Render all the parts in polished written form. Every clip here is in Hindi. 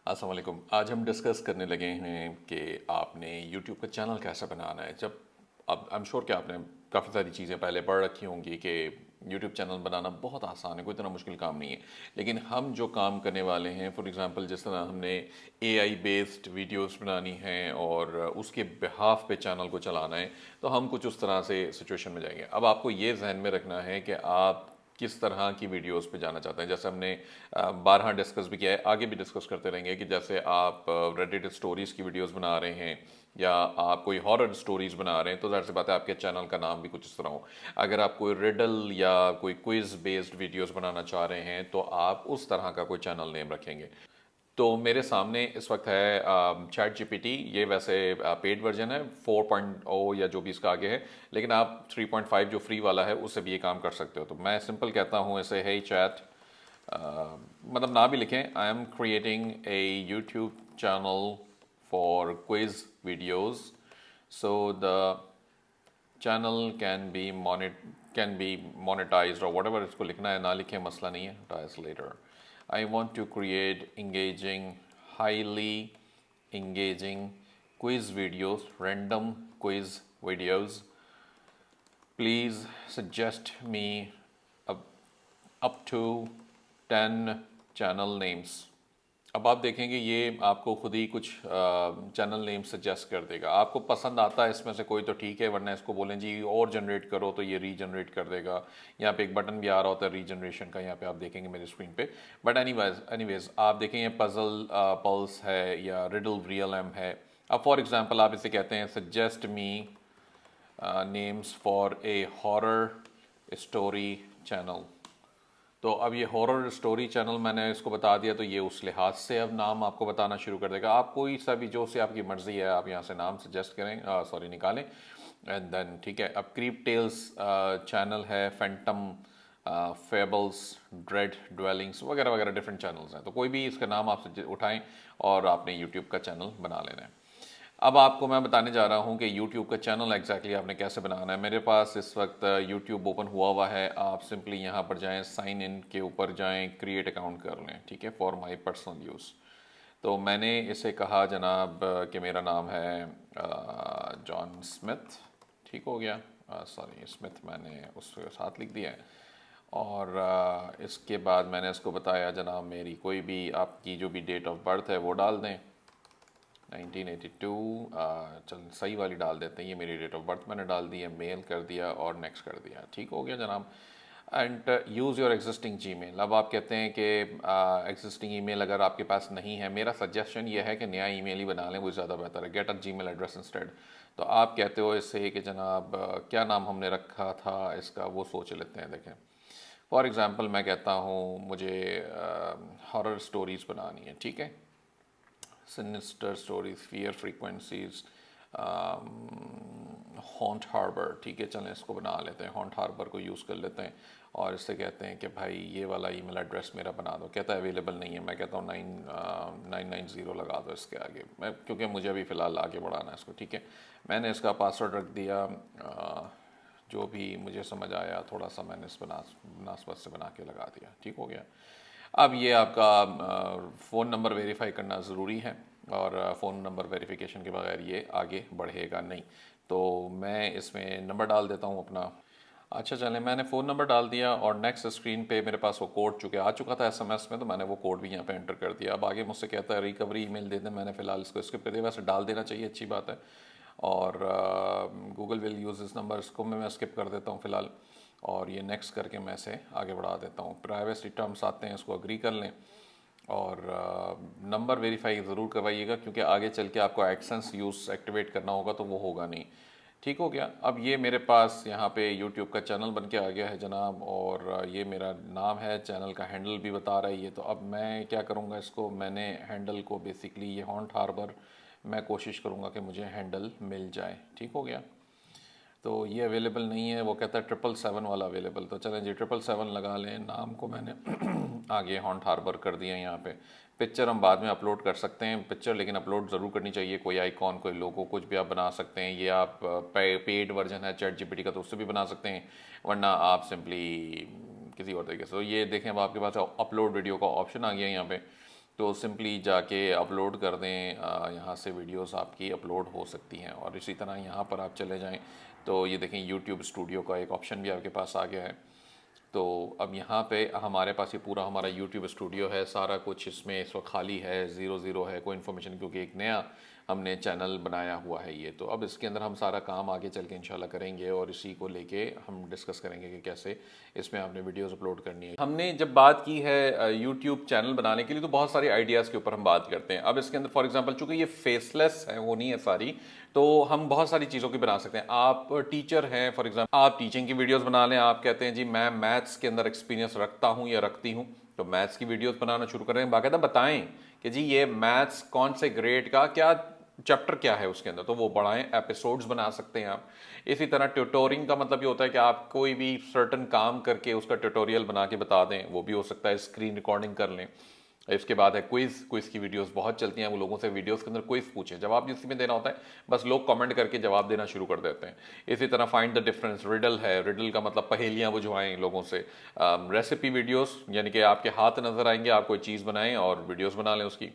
अस्सलाम वालेकुम। आज हम डिस्कस करने लगे हैं कि आपने यूट्यूब का चैनल कैसे बनाना है। जब अब आई एम श्योर कि आपने काफ़ी सारी चीज़ें पहले पढ़ रखी होंगी कि यूट्यूब चैनल बनाना बहुत आसान है, कोई इतना मुश्किल काम नहीं है। लेकिन हम जो काम करने वाले हैं, फॉर एग्जांपल जिस तरह हमने एआई बेस्ड वीडियोस बनानी है और उसके बिहाफ पे चैनल को चलाना है, तो हम कुछ उस तरह से सिचुएशन में जाएंगे। अब आपको ये जहन में रखना है कि आप किस तरह की वीडियोस पे जाना चाहते हैं। जैसे हमने बारहा डिस्कस भी किया है, आगे भी डिस्कस करते रहेंगे कि जैसे आप रेडिट स्टोरीज की वीडियोस बना रहे हैं या आप कोई हॉरर स्टोरीज बना रहे हैं, तो जाहिर सी बात है आपके चैनल का नाम भी कुछ इस तरह हो। अगर आप कोई रिडल या कोई क्विज बेस्ड वीडियोस बनाना चाह रहे हैं तो आप उस तरह का कोई चैनल नेम रखेंगे। तो मेरे सामने इस वक्त है चैट जीपीटी। ये वैसे पेड वर्जन है 4.0 या जो भी इसका आगे है, लेकिन आप 3.5 जो फ्री वाला है उससे भी ये काम कर सकते हो। तो मैं सिंपल कहता हूँ ऐसे, है चैट, मतलब ना भी लिखें, I am creating a YouTube channel for quiz videos, so the channel can be monetize और whatever इसको लिखना है, ना लिखें मसला नहीं है, ties letter. I want to create engaging, highly engaging quiz videos, random quiz videos. Please suggest me up, up to 10 channel names. अब आप देखेंगे ये आपको खुद ही कुछ चैनल नेम सजेस्ट कर देगा। आपको पसंद आता है इसमें से कोई तो ठीक है, वरना इसको बोलें जी और जनरेट करो तो ये रीजनरेट कर देगा। यहाँ पे एक बटन भी आ रहा होता है रीजनरेशन का, यहाँ पे आप देखेंगे मेरे स्क्रीन पे। बट एनीवेज आप देखेंगे पजल पल्स है या रिडल रियल एम है। अब फॉर एग्जांपल आप इसे कहते हैं suggest me names for a horror story channel. तो अब ये हॉरर स्टोरी चैनल मैंने इसको बता दिया, तो ये उस लिहाज से अब नाम आपको बताना शुरू कर देगा। आप कोई सा भी जो से आपकी मर्जी है आप यहाँ से नाम सजेस्ट करें, सॉरी निकालें, एंड देन ठीक है। अब क्रीप टेल्स चैनल है, फैंटम फेबल्स, ड्रेड ड्वेलिंग्स वगैरह वगैरह डिफरेंट चैनल्स हैं। तो कोई भी इसका नाम आप उठाएं और आपने यूट्यूब का चैनल बना लेना है। अब आपको मैं बताने जा रहा हूँ कि YouTube का चैनल एग्जैक्टली आपने कैसे बनाना है। मेरे पास इस वक्त YouTube ओपन हुआ है। आप सिंपली यहाँ पर जाएं, साइन इन के ऊपर जाएं, क्रिएट अकाउंट कर लें, ठीक है, फॉर माय पर्सनल यूज़। तो मैंने इसे कहा जनाब कि मेरा नाम है जॉन स्मिथ, ठीक हो गया, सॉरी स्मिथ मैंने उसके साथ लिख दिया है। और इसके बाद मैंने इसको बताया जनाब मेरी कोई भी आपकी जो भी डेट ऑफ बर्थ है वो डाल दें, 1982, चल सही वाली डाल देते हैं, ये मेरी डेट ऑफ बर्थ मैंने डाल दी है, मेल कर दिया और नेक्स्ट कर दिया, ठीक हो गया जनाब। And use your existing Gmail. अब आप कहते हैं कि एग्जिस्टिंग ईमेल अगर आपके पास नहीं है, मेरा सजेशन ये है कि नया ईमेल ही बना लें, वो ज़्यादा बेहतर है, get a Gmail address instead. तो आप कहते हो इससे कि जनाब क्या नाम हमने रखा था इसका, वो सोच लेते हैं। देखें फॉर एग्ज़ाम्पल मैं कहता हूँ मुझे हॉरर स्टोरीज़ बनानी है, ठीक है, sinister stories, fear frequencies, haunt harbour, ठीक है, चलें इसको बना लेते हैं, हॉन्ट हार्बर को यूज़ कर लेते हैं और इससे कहते हैं कि भाई ये वाला ईमेल एड्रेस मेरा बना दो। कहता है अवेलेबल नहीं है। मैं कहता हूँ 990 लगा दो इसके आगे, मैं क्योंकि मुझे अभी फ़िलहाल आगे बढ़ाना है इसको, ठीक है। मैंने इसका पासवर्ड रख दिया, जो भी मुझे समझ आया थोड़ा सा मैंने इस मुनासबत से बना के लगा दिया, ठीक हो गया। अब ये आपका फ़ोन नंबर वेरीफाई करना ज़रूरी है और फ़ोन नंबर वेरिफिकेशन के बगैर ये आगे बढ़ेगा नहीं। तो मैं इसमें नंबर डाल देता हूँ अपना। अच्छा चलें, मैंने फ़ोन नंबर डाल दिया और नेक्स्ट स्क्रीन पे मेरे पास वो कोड चुके आ चुका था एसएमएस में, तो मैंने वो कोड भी यहाँ पे एंटर कर दिया। अब आगे मुझसे कहता है रिकवरी ईमेल दे दें, मैंने फ़िलहाल इसको स्किप कर दिया। वैसे डाल देना चाहिए, अच्छी बात है। और गूगल विल यूज़ इस नंबर, इसको मैं स्किप कर देता हूँ फ़िलहाल और ये नेक्स्ट करके मैं इसे आगे बढ़ा देता हूँ। प्राइवेसी टर्म्स आते हैं, इसको अग्री कर लें और नंबर वेरीफाई ज़रूर करवाइएगा, क्योंकि आगे चल के आपको एडसेंस यूज़ एक्टिवेट करना होगा तो वो होगा नहीं, ठीक हो गया। अब ये मेरे पास यहाँ पे यूट्यूब का चैनल बन के आ गया है जनाब, और ये मेरा नाम है, चैनल का हैंडल भी बता रहा है ये। तो अब मैं क्या करूँगा, इसको मैंने हैंडल को बेसिकली ये हॉन्ट हार्बर, मैं कोशिश करूँगा कि मुझे हैंडल मिल जाए, ठीक हो गया। तो ये अवेलेबल नहीं है, वो कहता है 777 वाला अवेलेबल। तो चलें जी 777 लगा लें। नाम को मैंने आगे हॉन्ट हार्बर कर दिया यहाँ पे। पिक्चर हम बाद में अपलोड कर सकते हैं पिक्चर, लेकिन अपलोड ज़रूर करनी चाहिए। कोई आइकॉन, कोई लोगो, कुछ भी आप बना सकते हैं। ये आप पेड वर्जन है चैट जीपीटी का, तो उससे भी बना सकते हैं, वरना आप सिंपली किसी और तरीके से। तो ये देखें अब आपके पास अपलोड वीडियो का ऑप्शन आ गया यहाँ पे। तो सिंपली जाके अपलोड कर दें, यहाँ से वीडियोस आपकी अपलोड हो सकती हैं। और इसी तरह यहाँ पर आप चले जाएं तो ये देखें यूट्यूब स्टूडियो का एक ऑप्शन भी आपके पास आ गया है। तो अब यहाँ पे हमारे पास ये पूरा हमारा यूट्यूब स्टूडियो है, सारा कुछ इसमें इस वक्त खाली है, ज़ीरो ज़ीरो है, कोई इन्फॉर्मेशन, क्योंकि एक नया हमने चैनल बनाया हुआ है ये। तो अब इसके अंदर हम सारा काम आगे चल के इंशाल्लाह करेंगे और इसी को लेके हम डिस्कस करेंगे कि कैसे इसमें आपने वीडियोस अपलोड करनी है। हमने जब बात की है यूट्यूब चैनल बनाने के लिए तो बहुत सारे आइडियाज़ के ऊपर हम बात करते हैं। अब इसके अंदर फॉर एग्जांपल चूँकि ये फेसलेस है, वो नहीं है सारी, तो हम बहुत सारी चीज़ों की बना सकते हैं। आप टीचर हैं फॉर एग्जांपल, आप टीचिंग की वीडियोस बना लें। आप कहते हैं जी मैं मैथ्स के अंदर एक्सपीरियंस रखता हूँ या रखती हूँ, तो मैथ्स की वीडियोस बनाना शुरू करें, बाकायदा बताएं कि जी ये मैथ्स कौन से ग्रेड का क्या चैप्टर क्या है उसके अंदर, तो वो बढ़ाएं, एपिसोड्स बना सकते हैं आप। इसी तरह ट्यूटोरिंग का मतलब ये होता है कि आप कोई भी सर्टन काम करके उसका ट्यूटोरियल बना के बता दें, वो भी हो सकता है। स्क्रीन रिकॉर्डिंग कर लें। इसके बाद है क्विज़ की वीडियोस बहुत चलती हैं, वो लोगों से वीडियोस के अंदर क्विज़ पूछें, जवाब जिसमें में देना होता है बस लोग कमेंट करके जवाब देना शुरू कर देते हैं। इसी तरह फाइंड द डिफरेंस, रिडल है, रिडल का मतलब पहेलियाँ बुझवाएं लोगों से। रेसिपी वीडियोस, यानी कि आपके हाथ नज़र आएंगे, आप कोई चीज़ बनाएं और वीडियोस बना लें उसकी।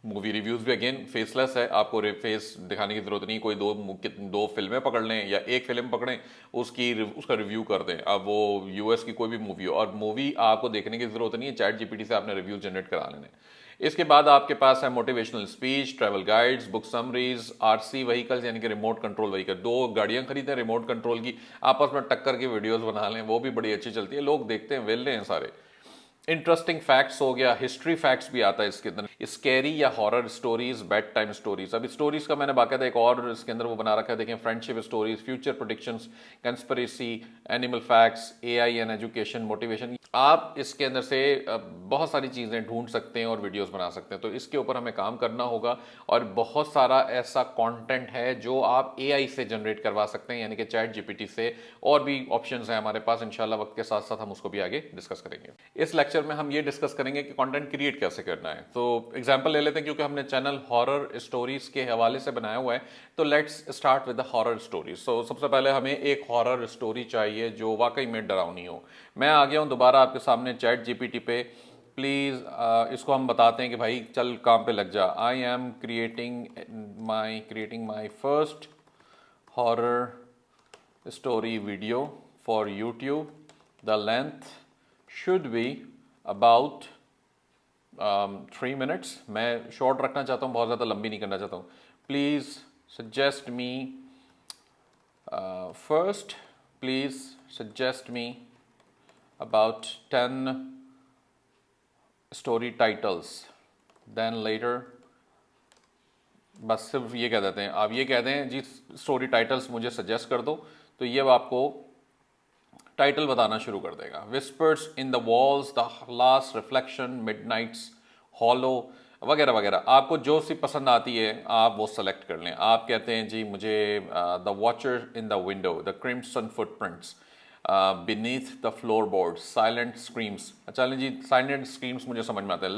मूवी रिव्यूज़ भी अगेन फेसलेस है, आपको फेस दिखाने की जरूरत नहीं। कोई दो फिल्में पकड़ लें या एक फिल्म पकड़ें, उसका रिव्यू कर दें। अब वो यूएस की कोई भी मूवी हो, और मूवी आपको देखने की जरूरत नहीं है, चैट जीपीटी से आपने रिव्यू जनरेट करा लेने। इसके बाद आपके पास है motivational speech, travel guides, book summaries, RC vehicles यानी कि रिमोट कंट्रोल व्हीकल। दो गाड़ियां खरीदें रिमोट कंट्रोल की, आपस में टक्कर की वीडियोस बना लें, वो भी बड़ी अच्छी चलती है, लोग देखते हैं, वेले हैं सारे। इंटरेस्टिंग फैक्ट्स हो गया, हिस्ट्री फैक्ट्स भी आता है इसके अंदर, स्कैरी या horror stories, bed time stories. अब स्टोरीज का मैंने बाकायदा एक और इसके अंदर वो बना रखा है, देखें, friendship stories, future predictions, conspiracy, animal facts, AI and education, motivation. आप इसके अंदर से बहुत सारी चीज़ें ढूंढ सकते हैं और वीडियोस बना सकते हैं। तो इसके ऊपर हमें काम करना होगा। और बहुत सारा ऐसा कंटेंट है जो आप एआई से जनरेट करवा सकते हैं, यानी कि चैट जीपीटी से। और भी ऑप्शंस हैं हमारे पास, इंशाल्लाह वक्त के साथ साथ हम उसको भी आगे डिस्कस करेंगे। इस लेक्चर में हम ये डिस्कस करेंगे कि कंटेंट क्रिएट कैसे करना है। तो एग्जांपल ले लेते हैं, क्योंकि हमने चैनल हॉरर स्टोरीज के हवाले से बनाया हुआ है, तो let's start with the horror stories. So सबसे पहले हमें एक हॉरर स्टोरी चाहिए जो वाकई में डरावनी हो। मैं आ गया हूँ दोबारा आपके सामने चैट जीपीटी पे। प्लीज़ इसको हम बताते हैं कि भाई चल काम पे लग जा। आई am creating my first horror story video for YouTube. The length should be about 3 minutes. मैं शॉर्ट रखना चाहता हूँ, बहुत ज़्यादा लंबी नहीं करना चाहता हूँ। Please suggest me first, please suggest me about 10 story titles, then later। बस सिर्फ ये कह देते हैं, आप ये कहते हैं जी स्टोरी टाइटल्स मुझे सजेस्ट कर दो, तो ये आपको टाइटल बताना शुरू कर देगा। Whispers in the walls, the last reflection, Midnights hollow, वगैरह वगैरह। आपको जो सी पसंद आती है आप वो सेलेक्ट कर लें। आप कहते हैं जी मुझे the watcher in the window, the crimson footprints, beneath the floorboards, silent screams। अच्छा जी, silent screams मुझे समझ में आता है।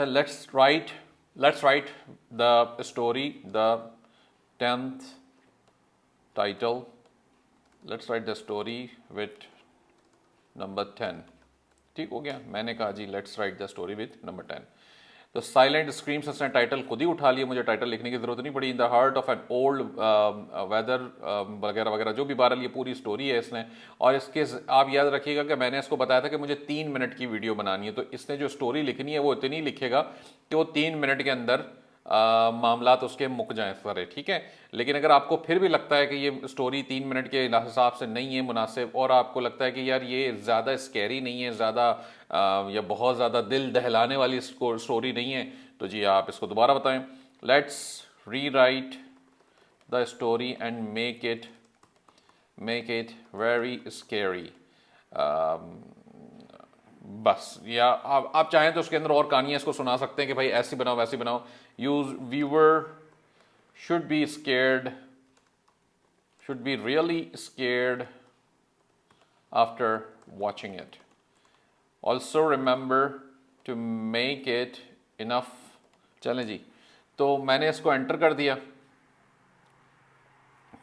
let's write the story, the 10th title। let's write the story with number 10। ठीक हो गया, मैंने कहा जी let's write the story with number 10। तो साइलेंट स्क्रीम्स इसने टाइटल खुद ही उठा लिया, मुझे टाइटल लिखने की जरूरत नहीं पड़ी। In the heart of an old weather, वगैरह वगैरह, जो भी बहरहाल ये पूरी स्टोरी है इसने। और इसके आप याद रखिएगा कि मैंने इसको बताया था कि मुझे 3 मिनट की वीडियो बनानी है, तो इसने जो स्टोरी लिखनी है वो इतनी लिखेगा कि वो 3 मिनट के अंदर मामलात उसके मुक जाएं सारे, ठीक है। लेकिन अगर आपको फिर भी लगता है कि ये स्टोरी 3 मिनट के हिसाब से नहीं है मुनासिब, और आपको लगता है कि यार ये ज़्यादा स्कैरी नहीं है, ज़्यादा या बहुत ज़्यादा दिल दहलाने वाली स्टोरी नहीं है, तो जी आप इसको दोबारा बताएं। लेट्स री right the story and make it very scary. बस, या आप चाहें तो उसके अंदर और कहानियाँ इसको सुना सकते हैं कि भाई ऐसी बनाओ वैसी बनाओ। Viewer should be scared, should be really scared after watching it. Also remember to make it enough. चलें जी, तो मैंने इसको एंटर कर दिया।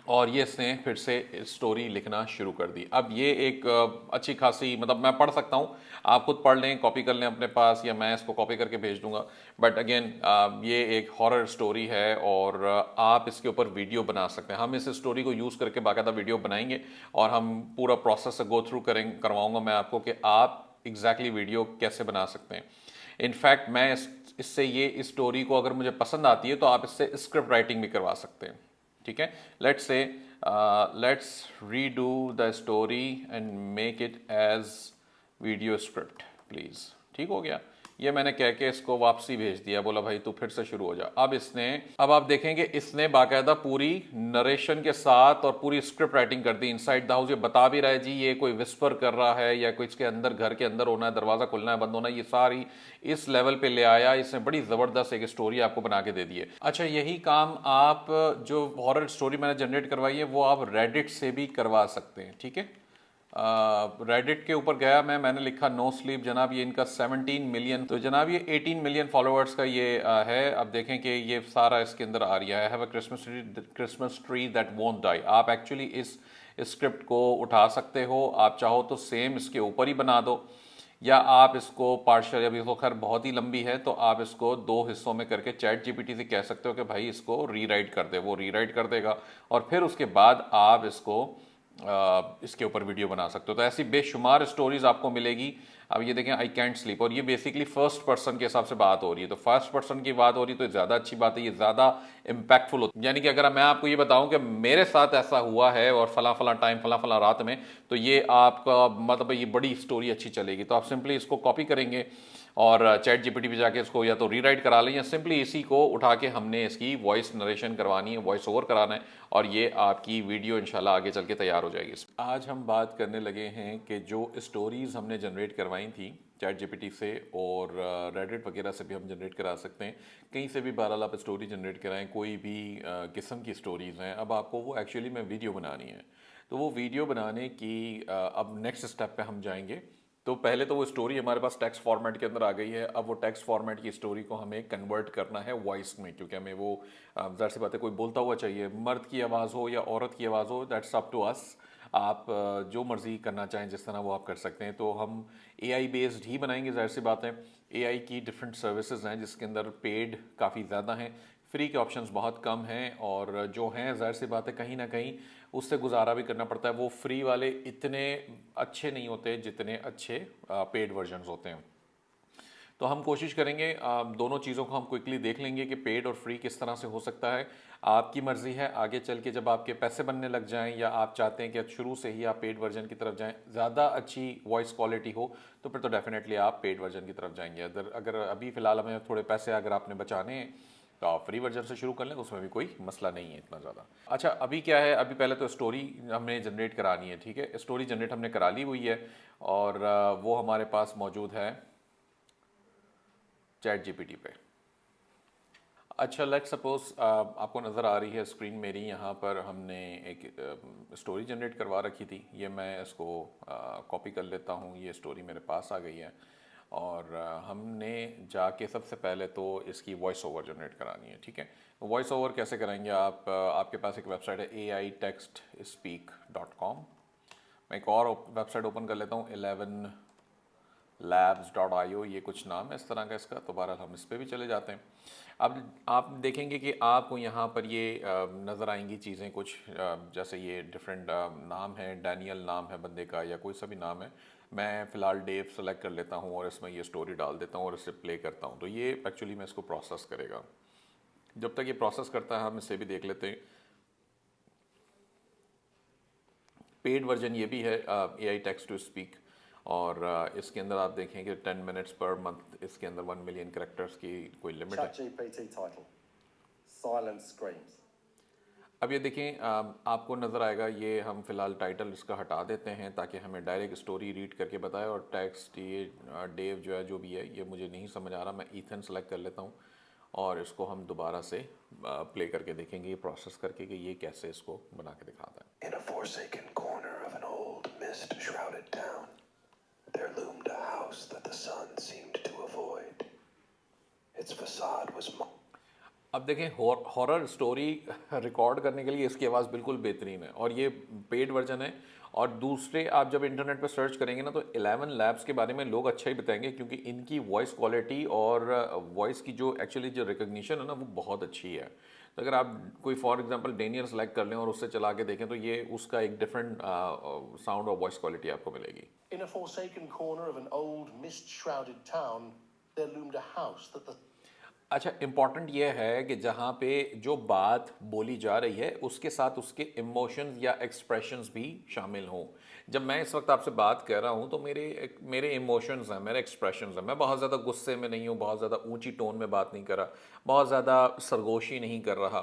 और ये इसने फिर से स्टोरी लिखना शुरू कर दी। अब ये एक अच्छी खासी, मतलब मैं पढ़ सकता हूँ, आप खुद पढ़ लें, कॉपी कर लें अपने पास, या मैं इसको कॉपी करके भेज दूंगा। बट अगेन ये एक हॉरर स्टोरी है और आप इसके ऊपर वीडियो बना सकते हैं। हम इस स्टोरी को यूज़ करके बाकायदा वीडियो बनाएंगे और हम पूरा प्रोसेस से गो थ्रू करवाऊंगा मैं आपको कि आप एग्जैक्टली वीडियो कैसे बना सकते हैं। इनफैक्ट मैं इससे ये इस स्टोरी को अगर मुझे पसंद आती है तो आप इससे स्क्रिप्ट राइटिंग भी करवा सकते हैं। ठीक है, let's redo the story and make it as video script please. ठीक हो गया, ये मैंने कह के इसको वापसी भेज दिया, बोला भाई तू फिर से शुरू हो जा। अब आप देखेंगे इसने बाकायदा पूरी नरेशन के साथ और पूरी स्क्रिप्ट राइटिंग कर दी इनसाइड द हाउस। ये बता भी रहा है जी ये कोई विस्पर कर रहा है या कोई इसके अंदर, घर के अंदर होना है, दरवाजा खुलना है, बंद होना है, ये सारी इस लेवल पे ले आया। इसने बड़ी जबरदस्त एक स्टोरी आपको बना के दे दी है। अच्छा, यही काम आप जो हॉरर स्टोरी मैंने जनरेट करवाई है वो आप रेडिट से भी करवा सकते हैं। ठीक है, रेडिट के ऊपर गया मैंने लिखा नो स्लीप जनाब, ये इनका 17 मिलियन, तो जनाब ये 18 मिलियन फॉलोअर्स का ये है। अब देखें कि ये सारा इसके अंदर आ रहा है, have a Christmas tree that won't die. आप एक्चुअली इस स्क्रिप्ट को उठा सकते हो, आप चाहो तो सेम इसके ऊपर ही बना दो, या आप इसको पार्शल, अभी तो खैर बहुत ही लंबी है तो आप इसको 2 हिस्सों में करके चैट जीपीटी से कह सकते हो कि भाई इसको रीराइट कर दे, वो रीराइट कर देगा और फिर उसके बाद आप इसको इसके ऊपर वीडियो बना सकते हो। तो ऐसी बेशुमार स्टोरीज आपको मिलेगी। अब ये देखें, आई कैंट स्लीप, और ये बेसिकली फर्स्ट पर्सन के हिसाब से बात हो रही है, तो फर्स्ट पर्सन की बात हो रही है तो ज़्यादा अच्छी बात है, ये ज़्यादा इम्पैक्टफुल होती है। यानी कि अगर मैं आपको ये बताऊं कि मेरे साथ ऐसा हुआ है और फला फला टाइम फला फला रात में, तो ये आपका मतलब ये बड़ी स्टोरी अच्छी चलेगी। तो आप सिंपली इसको कॉपी करेंगे और चैट जीपीटी पे जाके इसको या तो रीराइट करा लें, या सिंपली इसी को उठा के हमने इसकी वॉइस नरेशन करवानी है, वॉइस ओवर कराना है, और ये आपकी वीडियो इंशाल्लाह आगे चल के तैयार हो जाएगी। आज हम बात करने लगे हैं कि जो स्टोरीज़ हमने जनरेट करवाई थी चैट जीपीटी से और रेडिट वगैरह से भी हम जनरेट करा सकते हैं, कहीं से भी बहरहाल आप स्टोरी जनरेट कराएं, कोई भी किस्म की स्टोरीज़ हैं। अब आपको वो एक्चुअली में वीडियो बनानी है, तो वो वीडियो बनाने की अब नेक्स्ट स्टेप पे हम जाएंगे। तो पहले तो वो स्टोरी हमारे पास टेक्स्ट फॉर्मेट के अंदर आ गई है, अब वो टेक्स्ट फॉर्मेट की स्टोरी को हमें कन्वर्ट करना है वॉइस में, क्योंकि हमें वो ज़ाहिर सी बात है कोई बोलता हुआ चाहिए, मर्द की आवाज़ हो या औरत की आवाज़ हो, दैट्स अप टू अस। आप जो मर्ज़ी करना चाहें जिस तरह वो आप कर सकते हैं। तो हम एआई बेस्ड ही बनाएंगे, ज़ाहिर सी बात है। एआई की डिफरेंट सर्विसेज हैं जिसके अंदर पेड काफ़ी ज़्यादा हैं, फ्री के ऑप्शंस बहुत कम हैं, और जो हैं ज़ाहिर सी बात है कहीं ना कहीं उससे गुजारा भी करना पड़ता है। वो फ्री वाले इतने अच्छे नहीं होते जितने अच्छे पेड वर्जन्स होते हैं। तो हम कोशिश करेंगे, दोनों चीज़ों को हम क्विकली देख लेंगे कि पेड और फ्री किस तरह से हो सकता है। आपकी मर्ज़ी है, आगे चल के जब आपके पैसे बनने लग जाएं, या आप चाहते हैं कि शुरू से ही आप पेड वर्जन की तरफ जाएं, ज़्यादा अच्छी वॉइस क्वालिटी हो, तो फिर तो डेफिनेटली आप पेड वर्जन की तरफ जाएंगे। अगर अभी फ़िलहाल हमें थोड़े पैसे अगर आपने बचाने हैं तो आप फ्री वर्जन से शुरू कर लें, उसमें भी कोई मसला नहीं है इतना ज़्यादा। अच्छा, अभी क्या है, अभी पहले तो स्टोरी हमने जनरेट करानी है। ठीक है, स्टोरी जनरेट हमने करा ली हुई है और वो हमारे पास मौजूद है चैट जीपीटी पे। अच्छा, लेट्स सपोज आपको नज़र आ रही है स्क्रीन मेरी, यहाँ पर हमने एक स्टोरी जनरेट करवा रखी थी। ये मैं इसको कॉपी कर लेता हूँ, ये स्टोरी मेरे पास आ गई है, और हमने जाके सबसे पहले तो इसकी वॉइस ओवर जनरेट करानी है। ठीक है, वॉइस ओवर कैसे कराएंगे आप, आपके पास एक वेबसाइट है AITextSpeak.com। मैं एक और वेबसाइट ओपन कर लेता हूँ, 11labs.io, ये कुछ नाम है इस तरह का इसका, तो बहरहाल हम इस पर भी चले जाते हैं। अब आप देखेंगे कि आपको यहाँ पर ये नज़र आएंगी चीज़ें कुछ, जैसे ये डिफरेंट नाम है, डैनियल नाम है बंदे का, या कोई सा भी नाम है। मैं फ़िलहाल डेव सेलेक्ट कर लेता हूँ और इसमें ये स्टोरी डाल देता हूँ और इसे प्ले करता हूँ। तो ये एक्चुअली मैं इसको प्रोसेस करेगा। जब तक ये प्रोसेस करता है हम इसे भी देख लेते हैं। पेड वर्जन ये भी है AI टेक्स्ट टू स्पीक, और इसके अंदर आप देखें कि 10 मिनट्स पर मंथ, इसके अंदर 1 मिलियन कैरेक्टर्स की कोई लिमिट है। ChatGPT title, Silence Screams. अब ये देखें, आपको नज़र आएगा, ये हम फ़िलहाल टाइटल इसका हटा देते हैं ताकि हमें डायरेक्ट स्टोरी रीड करके बताए। और टेक्स्ट ये डेव जो है, जो भी है, ये मुझे नहीं समझ आ रहा, मैं ईथन सेलेक्ट कर लेता हूँ और इसको हम दोबारा से प्ले करके देखेंगे, ये प्रोसेस करके कि ये कैसे इसको बना के दिखाता है। In a forsaken corner of an old mist-shrouded town, there loomed a house that the sun seemed to avoid. Its facade was अब देखें हॉरर स्टोरी रिकॉर्ड करने के लिए इसकी आवाज़ बिल्कुल बेहतरीन है और ये पेड वर्जन है। और दूसरे आप जब इंटरनेट पर सर्च करेंगे ना तो 11 लैब्स के बारे में लोग अच्छा ही बताएंगे क्योंकि इनकी वॉइस क्वालिटी और वॉइस की जो एक्चुअली जो रिकग्निशन है ना वो बहुत अच्छी है। तो अगर आप कोई फॉर एग्जांपल डेनियल सेलेक्ट कर लें और उससे चला के देखें तो ये उसका एक डिफरेंट साउंड और वॉइस क्वालिटी आपको मिलेगी। In a forsaken corner of an old, mist-shrouded town, there loomed a house that the अच्छा, इम्पॉर्टेंट ये है कि जहाँ पे जो बात बोली जा रही है उसके साथ उसके इमोशंस या एक्सप्रेशंस भी शामिल हों। जब मैं इस वक्त आपसे बात कर रहा हूँ तो मेरे इमोशंस हैं, मेरे एक्सप्रेशंस हैं। मैं बहुत ज़्यादा गुस्से में नहीं हूँ, बहुत ज़्यादा ऊंची टोन में बात नहीं कर रहा, बहुत ज़्यादा सरगोशी नहीं कर रहा।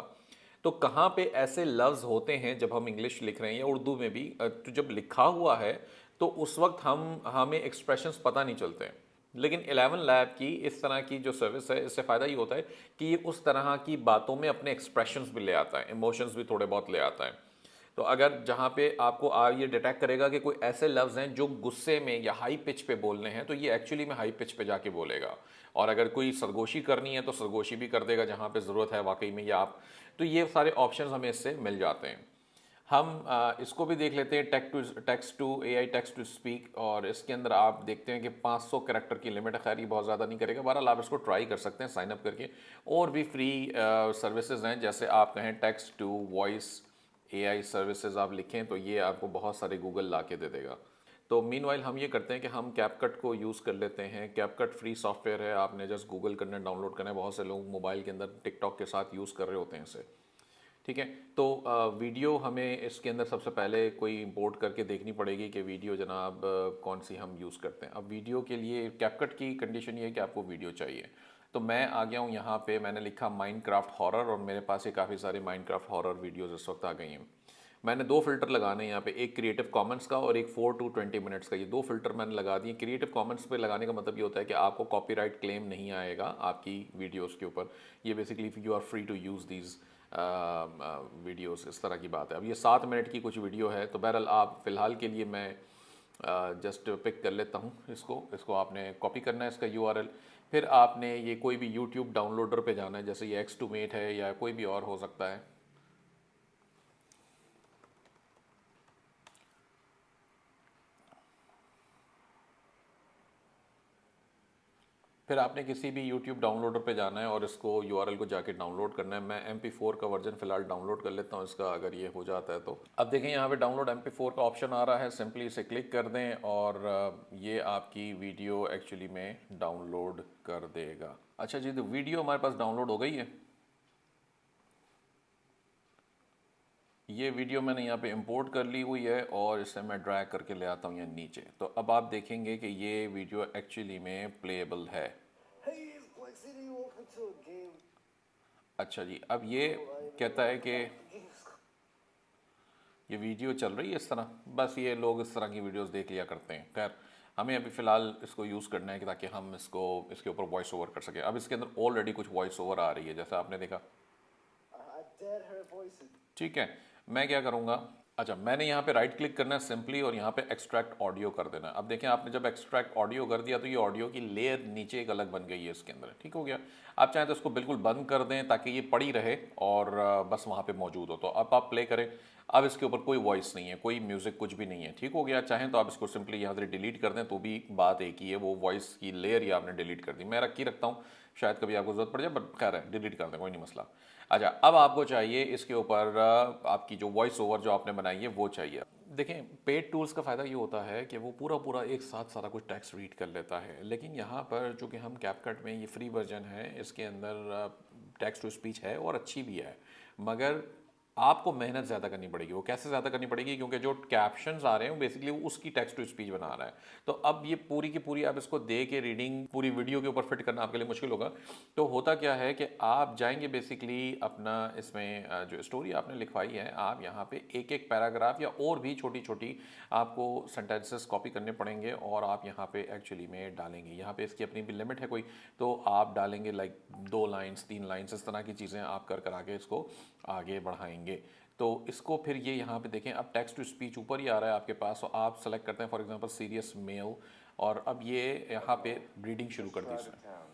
तो कहाँ पे ऐसे लफ्ज़ होते हैं जब हम इंग्लिश लिख रहे हैं या उर्दू में भी तो जब लिखा हुआ है तो उस वक्त हमें एक्सप्रेशंस पता नहीं चलते हैं। लेकिन 11 लैब की इस तरह की जो सर्विस है इससे फ़ायदा ये होता है कि ये उस तरह की बातों में अपने एक्सप्रेशंस भी ले आता है, इमोशंस भी थोड़े बहुत ले आता है। तो अगर जहाँ पे आपको ये डिटेक्ट करेगा कि कोई ऐसे लफ्ज़ हैं जो गुस्से में या हाई पिच पे बोलने हैं तो ये एक्चुअली में हाई पिच पे जाके बोलेगा। और अगर कोई सरगोशी करनी है तो सरगोशी भी कर देगा जहाँ पे ज़रूरत है वाकई में, या आप तो ये सारे ऑप्शंस हमें इससे मिल जाते हैं। हम इसको भी देख लेते हैं, text to AI text to speak, और इसके अंदर आप देखते हैं कि 500 कैरेक्टर की लिमिट है। खैर ये बहुत ज़्यादा नहीं करेगा, बहरहाल आप इसको ट्राई कर सकते हैं साइन अप करके। और भी फ्री सर्विसेज हैं, जैसे आप कहें text to voice AI services आप लिखें तो ये आपको बहुत सारे गूगल ला के दे देगा। तो मीनवाइल हम ये करते हैं कि हम कैपकट को यूज़ कर लेते हैं। कैपकट फ्री सॉफ्टवेयर है, आपने जस्ट गूगल करना है, डाउनलोड करना है। बहुत से लोग मोबाइल के अंदर टिकटॉक के साथ यूज़ कर रहे होते हैं इसे, ठीक है। तो वीडियो हमें इसके अंदर सबसे पहले कोई इंपोर्ट करके देखनी पड़ेगी कि वीडियो जनाब कौन सी हम यूज़ करते हैं। अब वीडियो के लिए कैपकट की कंडीशन ये है कि आपको वीडियो चाहिए। तो मैं आ गया हूँ यहाँ पे, मैंने लिखा माइनक्राफ्ट हॉरर और मेरे पास ये काफ़ी सारे माइनक्राफ्ट हॉरर वीडियोज़ इस वक्त आ गई हैं। मैंने 2 फ़िल्टर लगाने हैं यहाँ पे, एक क्रिएटिव कॉमन्स का और एक 4 to 20 मिनट्स का। ये 2 फ़िल्टर मैंने लगा दिए। क्रिएटिव कॉमन्स पे लगाने का मतलब ये होता है कि आपको कॉपीराइट क्लेम नहीं आएगा आपकी वीडियोस के ऊपर। ये basically you are free to use these videos, इस तरह की बात है। अब ये 7 मिनट की कुछ वीडियो है, तो बहरहाल आप फ़िलहाल के लिए मैं जस्ट पिक कर लेता हूँ इसको आपने कॉपी करना है इसका यूआरएल। फिर आपने ये कोई भी यूट्यूब डाउनलोडर पे जाना है, जैसे ये X2Mate है या कोई भी और हो सकता है। फिर आपने किसी भी YouTube डाउनलोडर पे जाना है और इसको यूआरएल को जाके डाउनलोड करना है। मैं MP4 का वर्जन फ़िलहाल डाउनलोड कर लेता हूँ इसका, अगर ये हो जाता है तो। अब देखें यहाँ पे डाउनलोड MP4 का ऑप्शन आ रहा है, सिंपली इसे क्लिक कर दें और ये आपकी वीडियो एक्चुअली में डाउनलोड कर देगा। अच्छा जी, तो वीडियो हमारे पास डाउनलोड हो गई है। ये वीडियो मैंने यहाँ पे इंपोर्ट कर ली हुई है और इसे मैं ड्रैग करके ले आता हूँ यहाँ नीचे। तो अब आप देखेंगे कि ये वीडियो एक्चुअली में प्लेएबल है। Hey, is Black City open to a game? अच्छा जी, अब ये कहता है कि ये वीडियो चल रही है इस तरह। बस ये लोग इस तरह की वीडियोस देख लिया करते हैं। खैर हमें अभी फ़िलहाल इसको यूज़ करना है कि ताकि हम इसके ऊपर वॉइस ओवर कर सकें। अब इसके अंदर ऑलरेडी कुछ वॉइस ओवर आ रही है, जैसा आपने देखा, I dead heard voices. ठीक है। मैं क्या करूँगा, अच्छा मैंने यहाँ पे राइट क्लिक करना है सिंपली और यहाँ पे एक्सट्रैक्ट ऑडियो कर देना है। अब देखें आपने जब एक्सट्रैक्ट ऑडियो कर दिया तो ये ऑडियो की लेयर नीचे एक अलग बन गई है इसके अंदर, ठीक हो गया। आप चाहें तो इसको बिल्कुल बंद कर दें ताकि ये पड़ी रहे और बस वहाँ पे मौजूद हो। तो अब आप प्ले करें, अब इसके ऊपर कोई वॉइस नहीं है, कोई म्यूज़िक, कुछ भी नहीं है, ठीक हो गया। चाहें तो आप इसको सिंपली यहाँ से डिलीट कर दें तो भी बात एक ही है, वो वॉइस की लेयर ही आपने डिलीट कर दी। मैं रख ही रखता हूँ, शायद कभी आपको ज़रूरत पड़ जाए, बट खैर है, डिलीट कर दें, कोई नहीं मसला। अच्छा, अब आपको चाहिए इसके ऊपर आपकी जो वॉइस ओवर जो आपने बनाई है वो चाहिए। देखें पेड टूल्स का फ़ायदा ये होता है कि वो पूरा एक साथ सारा कुछ टेक्स्ट रीड कर लेता है, लेकिन यहाँ पर चूँकि हम कैपकट में, ये फ्री वर्जन है, इसके अंदर टेक्स्ट टू स्पीच है और अच्छी भी है, मगर आपको मेहनत ज़्यादा करनी पड़ेगी। वो कैसे ज़्यादा करनी पड़ेगी, क्योंकि जो कैप्शंस आ रहे हैं वो बेसिकली वो उसकी टेक्स्ट टू स्पीच बना रहा है। तो अब ये पूरी की पूरी आप इसको दे के रीडिंग पूरी वीडियो के ऊपर फिट करना आपके लिए मुश्किल होगा। तो होता क्या है कि आप जाएंगे बेसिकली अपना इसमें जो स्टोरी आपने लिखवाई है, आप यहाँ पे एक एक पैराग्राफ या और भी छोटी छोटी आपको सेंटेंसेस कॉपी करने पड़ेंगे और आप यहाँ पे एक्चुअली में डालेंगे। यहाँ पे इसकी अपनी भी लिमिट है कोई, तो आप डालेंगे लाइक 2 लाइन्स 3 लाइन्स, इस तरह की चीज़ें आप कर आगे इसको आगे बढ़ाएंगे। तो इसको फिर ये यहाँ पे देखें, अब टेक्स्ट टू स्पीच ऊपर ही आ रहा है आपके पास, तो आप सेलेक्ट करते हैं फॉर एग्जांपल सीरियस मेल, और अब ये यहाँ पे रीडिंग शुरू कर दी इसने। Shrouded town.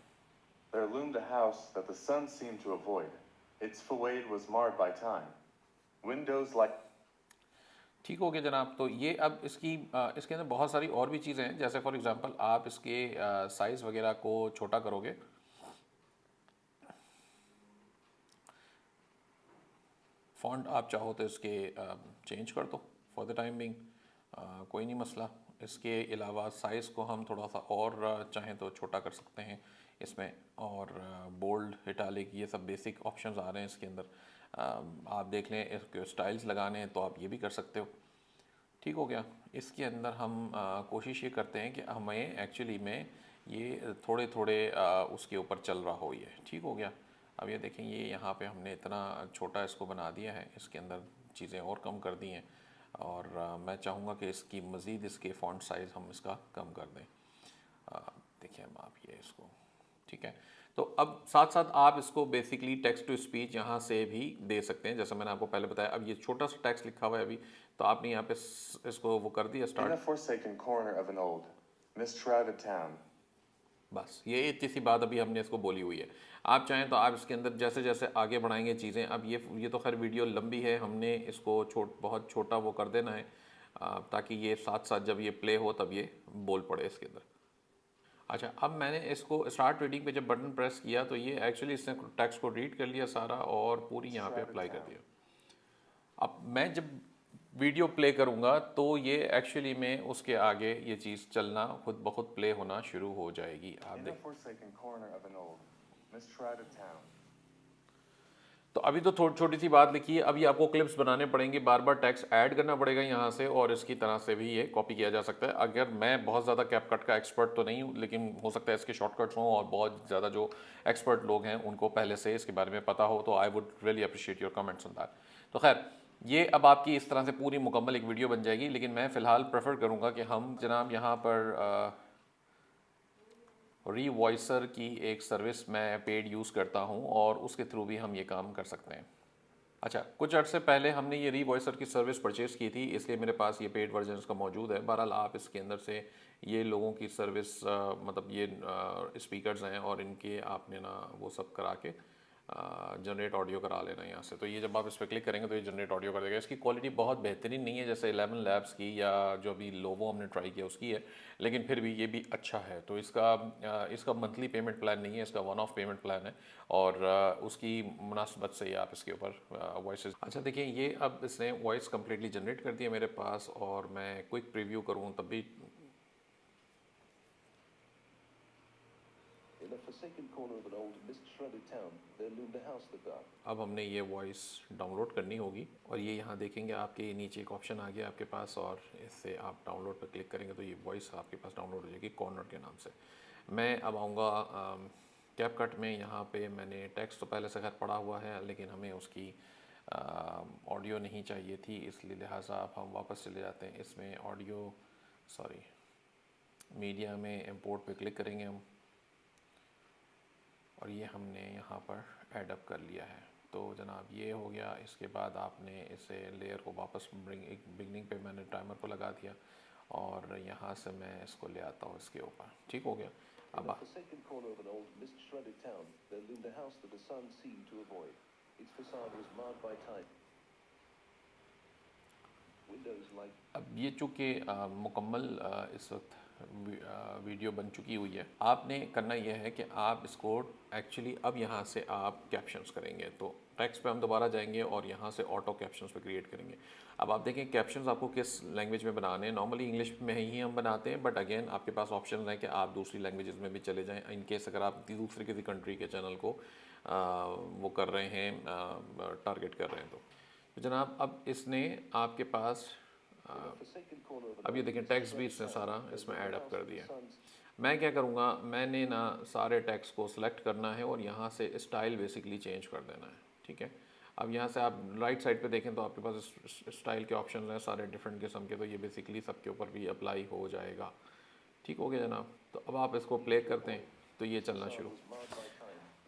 There loomed a house that the sun seemed to avoid. Its facade was marred by time. Windows like ठीक हो गया जनाब। तो ये अब इसके अंदर बहुत सारी और भी चीज़ें हैं, जैसे फॉर एग्जांपल आप इसके साइज़ वगैरह को छोटा करोगे, फ़ॉन्ट आप चाहो तो इसके चेंज कर दो फॉर द टाइम बिंग, कोई नहीं मसला। इसके अलावा साइज़ को हम थोड़ा सा और चाहें तो छोटा कर सकते हैं इसमें, और बोल्ड, इटालिक, ये सब बेसिक ऑप्शंस आ रहे हैं इसके अंदर। आप देख लें, इसके स्टाइल्स लगाने हैं तो आप ये भी कर सकते हो। ठीक हो गया। इसके अंदर हम कोशिश ये करते हैं कि हमें एक्चुअली में ये थोड़े थोड़े उसके ऊपर चल रहा हो ये। ठीक हो गया। अब ये देखें, ये यहाँ पे हमने इतना छोटा इसको बना दिया है, इसके अंदर चीज़ें और कम कर दी हैं, और मैं चाहूँगा कि इसकी मज़ीद इसके फ़ॉन्ट साइज़ हम इसका कम कर दें। देखिए हम आप ये इसको, ठीक है। तो अब साथ साथ आप इसको बेसिकली टेक्स्ट टू स्पीच यहाँ से भी दे सकते हैं, जैसा मैंने आपको पहले बताया। अब ये छोटा सा टेक्स्ट लिखा हुआ है अभी, तो आपने यहाँ पे इसको वो कर दिया in a start. forsaken corner of an old, mist-shrouded town. बस ये इतनी सी बात अभी हमने इसको बोली हुई है। आप चाहें तो आप इसके अंदर जैसे जैसे आगे बढ़ाएंगे चीज़ें, अब ये तो खैर वीडियो लंबी है, हमने इसको बहुत छोटा वो कर देना है, ताकि ये साथ साथ जब ये प्ले हो तब ये बोल पड़े इसके अंदर। अच्छा, अब मैंने इसको स्टार्ट रीडिंग पे जब बटन प्रेस किया तो ये एक्चुअली इसने टेक्स्ट को रीड कर लिया सारा और पूरी यहाँ पे अप्लाई कर दिया। अब मैं जब वीडियो प्ले करूँगा तो ये एक्चुअली में उसके आगे ये चीज़ चलना खुद ब खुद प्ले होना शुरू हो जाएगी। आप In a देख, forsaken corner of an old, mist-shrouded town. तो अभी तो थोड़ी छोटी सी बात लिखी है, अभी आपको क्लिप्स बनाने पड़ेंगे, बार बार टेक्स्ट ऐड करना पड़ेगा यहाँ से, और इसकी तरह से भी ये कॉपी किया जा सकता है। अगर मैं बहुत ज़्यादा कैपकट का एक्सपर्ट तो नहीं हूँ, लेकिन हो सकता है इसके शॉर्टकट्स हों, और बहुत ज़्यादा जो एक्सपर्ट लोग हैं उनको पहले से इसके बारे में पता हो, तो I would really appreciate your comments on that. तो खैर, ये अब आपकी इस तरह से पूरी मुकम्मल एक वीडियो बन जाएगी, लेकिन मैं फ़िलहाल प्रेफर करूँगा कि हम जनाब यहाँ पर रीवॉइसर की एक सर्विस मैं पेड यूज़ करता हूँ, और उसके थ्रू भी हम ये काम कर सकते हैं। अच्छा, कुछ अर्से पहले हमने ये रीवॉइसर की सर्विस परचेज़ की थी, इसलिए मेरे पास ये पेड वर्जन इसका मौजूद है। बहरहाल आप इसके अंदर से ये लोगों की सर्विस मतलब ये स्पीकर्स हैं, और इनके आपने ना वो सब करा के जनरेट ऑडियो करा लेना यहाँ से। तो ये जब आप इस पर क्लिक करेंगे तो ये जनरेट ऑडियो कर देगा। इसकी क्वालिटी बहुत बेहतरीन नहीं है जैसे 11 लैब्स की या जो अभी लोवो हमने ट्राई किया उसकी है, लेकिन फिर भी ये भी अच्छा है। तो इसका मंथली पेमेंट प्लान नहीं है, इसका वन ऑफ पेमेंट प्लान है, और उसकी मुनासबत से आप इसके ऊपर वॉइस। अच्छा देखिए, ये अब इसने वॉइस कम्प्लीटली जनरेट कर दिया मेरे पास, और मैं क्विक प्रीव्यू करूँ तब भी In a forsaken corner of an old, mist-shrouded town, there loomed a house that dark. अब हमने ये वॉइस डाउनलोड करनी होगी, और ये यहाँ देखेंगे आपके नीचे एक ऑप्शन आ गया आपके पास, और इससे आप डाउनलोड पर क्लिक करेंगे तो ये वॉइस आपके पास डाउनलोड हो जाएगी कॉर्नर के नाम से। मैं अब आऊँगा कैपकट में। यहाँ पे मैंने टेक्स्ट तो पहले से खैर पढ़ा हुआ है, लेकिन हमें उसकी ऑडियो नहीं चाहिए थी, इसलिए लिहाजा अब हम वापस चले जाते हैं इसमें ऑडियो, सॉरी, मीडिया में इंपोर्ट पे क्लिक करेंगे हम, और ये हमने यहाँ पर ऐड अप कर लिया है। तो जनाब ये हो गया। इसके बाद आपने इसे लेयर को वापस बिगनिंग पे मैंने टाइमर को लगा दिया, और यहाँ से मैं इसको ले आता हूँ इसके ऊपर। ठीक हो गया। In अब a forsaken corner of an old, mist-shrouded town, there loomed a house that the sun seemed to avoid. Its facade was marred by time. Windows like अब ये चूँकि मुकम्मल इस वक्त वीडियो बन चुकी हुई है, आपने करना यह है कि आप इसको एक्चुअली अब यहाँ से आप कैप्शंस करेंगे। तो टेक्स्ट पे हम दोबारा जाएंगे और यहाँ से ऑटो कैप्शंस पे क्रिएट करेंगे। अब आप देखें कैप्शंस आपको किस लैंग्वेज में बनाने हैं। नॉर्मली इंग्लिश में ही हम बनाते हैं, बट अगेन आपके पास ऑप्शन है कि आप दूसरी लैंग्वेजेस में भी चले जाएँ, इन केस अगर आप दूसरे किसी कंट्री के चैनल को वो कर रहे हैं, टारगेट कर रहे हैं। तो जनाब अब इसने आपके पास अब ये देखें टेक्स्ट भी इसने सारा इसमें ऐड अप कर दिया। मैं क्या करूँगा, मैंने ना सारे टेक्स्ट को सिलेक्ट करना है और यहाँ से स्टाइल बेसिकली चेंज कर देना है। ठीक है, अब यहाँ से आप राइट साइड पे देखें तो आपके पास स्टाइल के ऑप्शन हैं सारे डिफरेंट किस्म के, तो ये बेसिकली सबके ऊपर भी अप्लाई हो जाएगा। ठीक हो गया जनाब। तो अब आप इसको प्ले करते हैं तो ये चलना शुरू।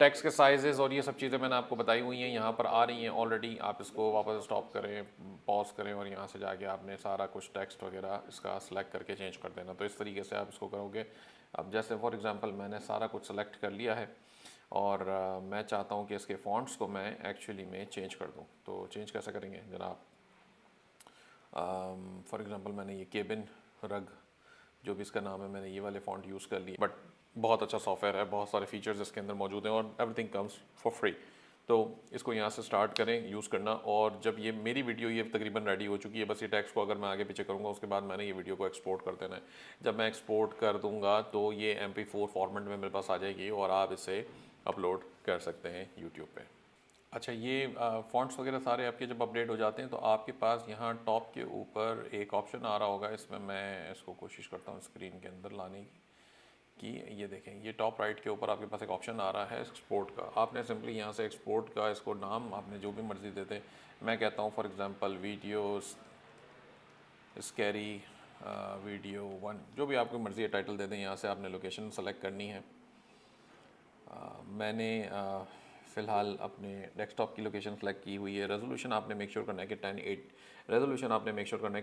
टेक्स्ट के साइजेस और ये सब चीज़ें मैंने आपको बताई हुई हैं, यहाँ पर आ रही हैं ऑलरेडी। आप इसको वापस स्टॉप करें, पॉज करें, और यहाँ से जाके आपने सारा कुछ टेक्स्ट वगैरह इसका सेलेक्ट करके चेंज कर देना। तो इस तरीके से आप इसको करोगे। अब जैसे फॉर एग्जांपल मैंने सारा कुछ सेलेक्ट कर लिया है, और मैं चाहता हूँ कि इसके फ़ॉन्ट्स को मैं एक्चुअली में चेंज कर दूँ। तो चेंज कैसे करेंगे जनाब? फॉर एग्ज़ाम्पल मैंने ये केबिन रग जो भी इसका नाम है, मैंने ये वाले फ़ॉन्ट यूज़ कर लिए, बट बहुत अच्छा सॉफ्टवेयर है, बहुत सारे फीचर्स इसके अंदर मौजूद हैं और एवरीथिंग कम्स फॉर फ्री। तो इसको यहाँ से स्टार्ट करें यूज़ करना, और जब ये मेरी वीडियो ये तकरीबन रेडी हो चुकी है, बस ये टेक्स्ट को अगर मैं आगे पीछे करूँगा उसके बाद मैंने ये वीडियो को एक्सपोर्ट कर देना है। जब मैं एक्सपोर्ट कर दूँगा तो ये MP4 फॉर्मेट में मेरे पास आ जाएगी और आप इसे अपलोड कर सकते हैं यूट्यूब पे। अच्छा, ये फ़ॉन्ट्स वगैरह सारे आपके जब अपडेट हो जाते हैं तो आपके पास यहाँ टॉप के ऊपर एक ऑप्शन आ रहा होगा, इसमें मैं इसको कोशिश करता हूँ स्क्रीन के अंदर लाने की। ये देखें, ये टॉप राइट के ऊपर आपके पास एक ऑप्शन आ रहा है एक्सपोर्ट का। आपने सिंपली यहाँ से एक्सपोर्ट का इसको नाम आपने जो भी मर्ज़ी देते हैं, मैं कहता हूँ for example videos scary video 1, जो भी आपकी मर्ज़ी है टाइटल दे दें। यहाँ से आपने लोकेशन सेलेक्ट करनी है। मैंने फ़िलहाल अपने डेस्कटॉप की लोकेशन सेलेक्ट की हुई है। रेजोल्यूशन आपने मेक श्योर करना है कि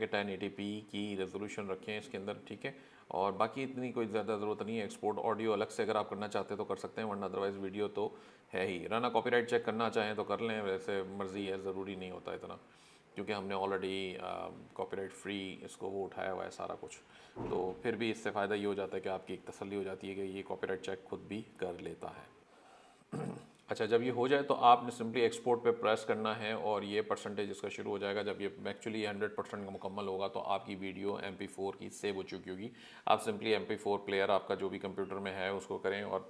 1080p की रेजोल्यूशन रखें इसके अंदर, ठीक है। और बाकी इतनी कोई ज़्यादा ज़रूरत नहीं है। एक्सपोर्ट ऑडियो अलग से अगर आप करना चाहते हैं तो कर सकते हैं, वरना अदरवाइज़ वीडियो तो है ही। रना कॉपीराइट चेक करना चाहें तो कर लें, वैसे मर्ज़ी है, ज़रूरी नहीं होता इतना, क्योंकि हमने ऑलरेडी कॉपीराइट फ्री इसको वो उठाया हुआ है सारा कुछ। तो फिर भी इससे फ़ायदा ये हो जाता है कि आपकी एक तसल्ली हो जाती है कि ये कॉपीराइट चेक खुद भी कर लेता है। अच्छा, जब ये हो जाए तो आपने सिंपली एक्सपोर्ट पे प्रेस करना है और ये परसेंटेज इसका शुरू हो जाएगा। जब ये एक्चुअली 100% मुकम्मल होगा तो आपकी वीडियो MP4 की सेव हो चुकी होगी। आप सिंपली MP4 प्लेयर आपका जो भी कंप्यूटर में है उसको करें और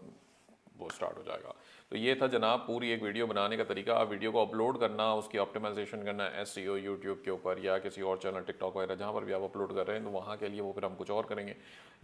वो स्टार्ट हो जाएगा। तो ये था जनाब पूरी एक वीडियो बनाने का तरीका। आप वीडियो को अपलोड करना, उसकी ऑप्टिमाइजेशन करना SEO यूट्यूब के ऊपर या किसी और चैनल टिकटॉक वगैरह जहाँ पर भी आप अपलोड कर रहे हैं, तो वहाँ के लिए वो फिर हम कुछ और करेंगे।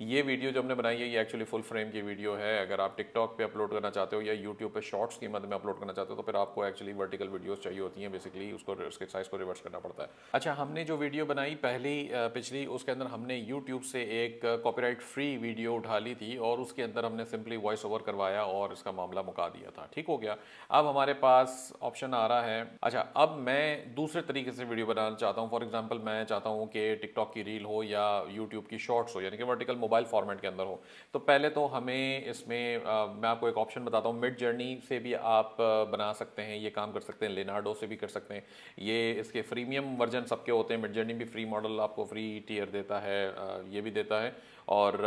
ये वीडियो जो हमने बनाई है ये एक्चुअली फुल फ्रेम की वीडियो है। अगर आप टिकटॉक पे अपलोड करना चाहते हो या यूट्यूब पे शॉर्ट्स की मदद में अपलोड करना चाहते हो तो फिर आपको एक्चुअली वर्टिकल वीडियोस चाहिए होती हैं, बेसिकली उसको उसके साइज़ को रिवर्स करना पड़ता है। अच्छा, हमने जो वीडियो बनाई पिछली उसके अंदर हमने यूट्यूब से एक कॉपीराइट फ्री वीडियो उठा ली थी और उसके अंदर हमने सिंपली वॉइस ओवर करवाया और इसका मामला मुका दिया था। ठीक हो गया। अब हमारे पास ऑप्शन आ रहा है। अच्छा, अब मैं दूसरे तरीके से वीडियो बनाना चाहता हूँ। फॉर एग्जांपल मैं चाहता हूँ कि टिकटॉक की रील हो या यूट्यूब की शॉर्ट्स हो, यानी कि वर्टिकल मोबाइल फॉर्मेट के अंदर हो। तो पहले तो हमें इसमें मैं आपको एक ऑप्शन बताता हूँ। मिड जर्नी से भी आप बना सकते हैं, ये काम कर सकते हैं। लेनार्डो से भी कर सकते हैं। ये इसके प्रीमियम वर्जन सबके होते हैं। मिड जर्नी भी फ्री मॉडल आपको फ्री टियर देता है, ये भी देता है। और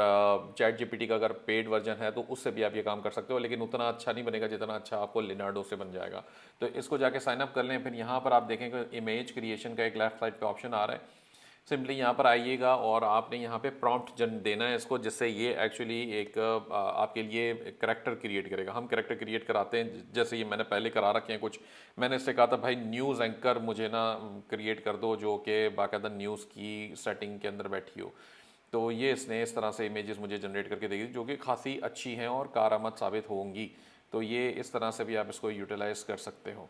चैट GPT का अगर पेड वर्जन है तो उससे भी आप ये काम कर सकते हो, लेकिन उतना अच्छा नहीं बनेगा जितना अच्छा आपको लिनार्डो से बन जाएगा। तो इसको जाके साइन अप कर लें। फिर यहाँ पर आप देखेंगे इमेज क्रिएशन का एक लेफ्ट साइड पे ऑप्शन आ रहा है। सिंपली यहाँ पर आइएगा और आपने यहाँ पे प्रॉम्प्ट जन देना है इसको, जिससे ये एक्चुअली एक आपके लिए करैक्टर क्रिएट करेगा। हम करैक्टर क्रिएट कराते हैं, जैसे ये मैंने पहले करा रखे हैं कुछ। मैंने इससे कहा था भाई न्यूज़ एंकर मुझे ना क्रिएट कर दो जो कि बाकायदा न्यूज़ की सेटिंग के अंदर बैठी हो। तो ये इसने इस तरह से इमेजेस मुझे जनरेट करके देगी जो कि खासी अच्छी हैं और कारआमद साबित होंगी। तो ये इस तरह से भी आप इसको यूटिलाइज कर सकते हो।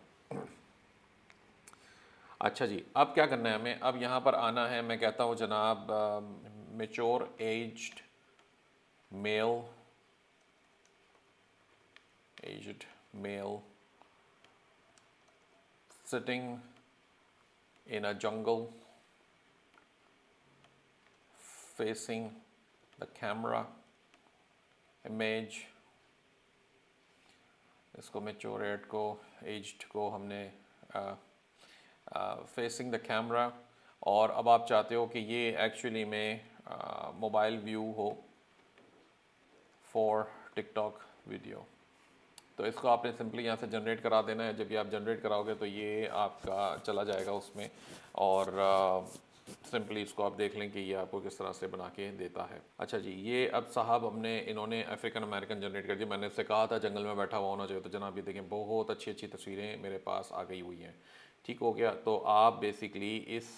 अच्छा जी, अब क्या करना है हमें? अब यहाँ पर आना है। मैं कहता हूँ जनाब mature aged male sitting in a jungle facing the camera image। इसको मैच्योरेट को एज्ड को हमने फेसिंग द कैमरा, और अब आप चाहते हो कि ये एक्चुअली में मोबाइल व्यू हो फॉर टिकटॉक वीडियो। तो इसको आपने सिंपली यहाँ से जनरेट करा देना है। जब ये आप जनरेट कराओगे तो ये आपका चला जाएगा उसमें, और सिंपली इसको आप देख लें कि ये आपको किस तरह से बना के देता है। अच्छा जी, ये अब साहब इन्होंने अफ्रीकन अमेरिकन जनरेट कर दिया। मैंने इससे कहा था जंगल में बैठा हुआ होना चाहिए, तो जनाब ये देखें बहुत अच्छी अच्छी तस्वीरें मेरे पास आ गई हुई हैं। ठीक हो गया। तो आप बेसिकली इस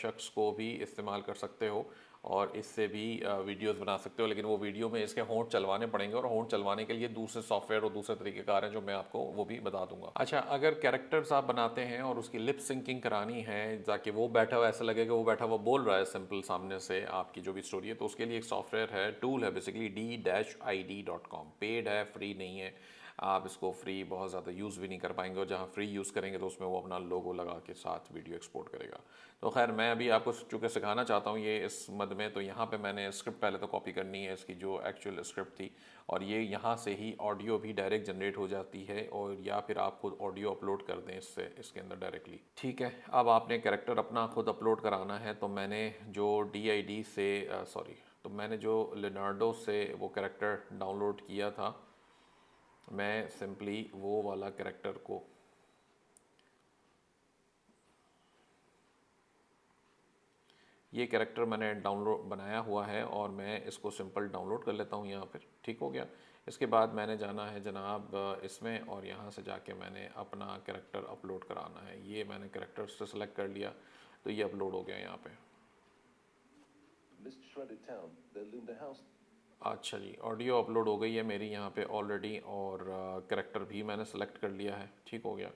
शख्स को भी इस्तेमाल कर सकते हो और इससे भी वीडियोस बना सकते हो, लेकिन वो वीडियो में इसके होंठ चलवाने पड़ेंगे, और होंठ चलवाने के लिए दूसरे सॉफ्टवेयर और दूसरे तरीक़ेकार हैं जो मैं आपको वो भी बता दूंगा। अच्छा, अगर कैरेक्टर्स आप बनाते हैं और उसकी लिप सिंकिंग करानी है ताकि वो बैठा हुआ ऐसा लगे कि वो बैठा हुआ बोल रहा है सिंपल सामने से आपकी जो भी स्टोरी है, तो उसके लिए एक सॉफ्टवेयर है, टूल है बेसिकली, d-id.com। पेड है, फ्री नहीं है। आप इसको फ्री बहुत ज़्यादा यूज़ भी नहीं कर पाएंगे, और जहाँ फ्री यूज़ करेंगे तो उसमें वो अपना लोगो लगा के साथ वीडियो एक्सपोर्ट करेगा। तो खैर मैं अभी आपको चूँकि सिखाना चाहता हूँ ये इस मद में, तो यहाँ पे मैंने स्क्रिप्ट पहले तो कॉपी करनी है इसकी जो एक्चुअल स्क्रिप्ट थी, और ये यहाँ से ही ऑडियो भी डायरेक्ट जनरेट हो जाती है, और या फिर आप खुद ऑडियो अपलोड कर दें इससे इसके अंदर डायरेक्टली। ठीक है, अब आपने कैरेक्टर अपना खुद अपलोड कराना है। तो मैंने जो DID से तो मैंने जो लिनार्डो से वो कैरेक्टर डाउनलोड किया था, मैं सिंपली वो वाला कैरेक्टर को ये कैरेक्टर मैंने डाउनलोड बनाया हुआ है, और मैं इसको सिंपल डाउनलोड कर लेता हूँ यहाँ पर। ठीक हो गया। इसके बाद मैंने जाना है जनाब इसमें, और यहाँ से जाके मैंने अपना कैरेक्टर अपलोड कराना है। ये मैंने कैरेक्टर से सेलेक्ट कर लिया, तो ये अपलोड हो गया यहाँ पे। Mist shredded town, there loomed a house. अच्छा जी, ऑडियो अपलोड हो गई है मेरी यहाँ पे ऑलरेडी, और कैरेक्टर भी मैंने सेलेक्ट कर लिया है। ठीक हो गया।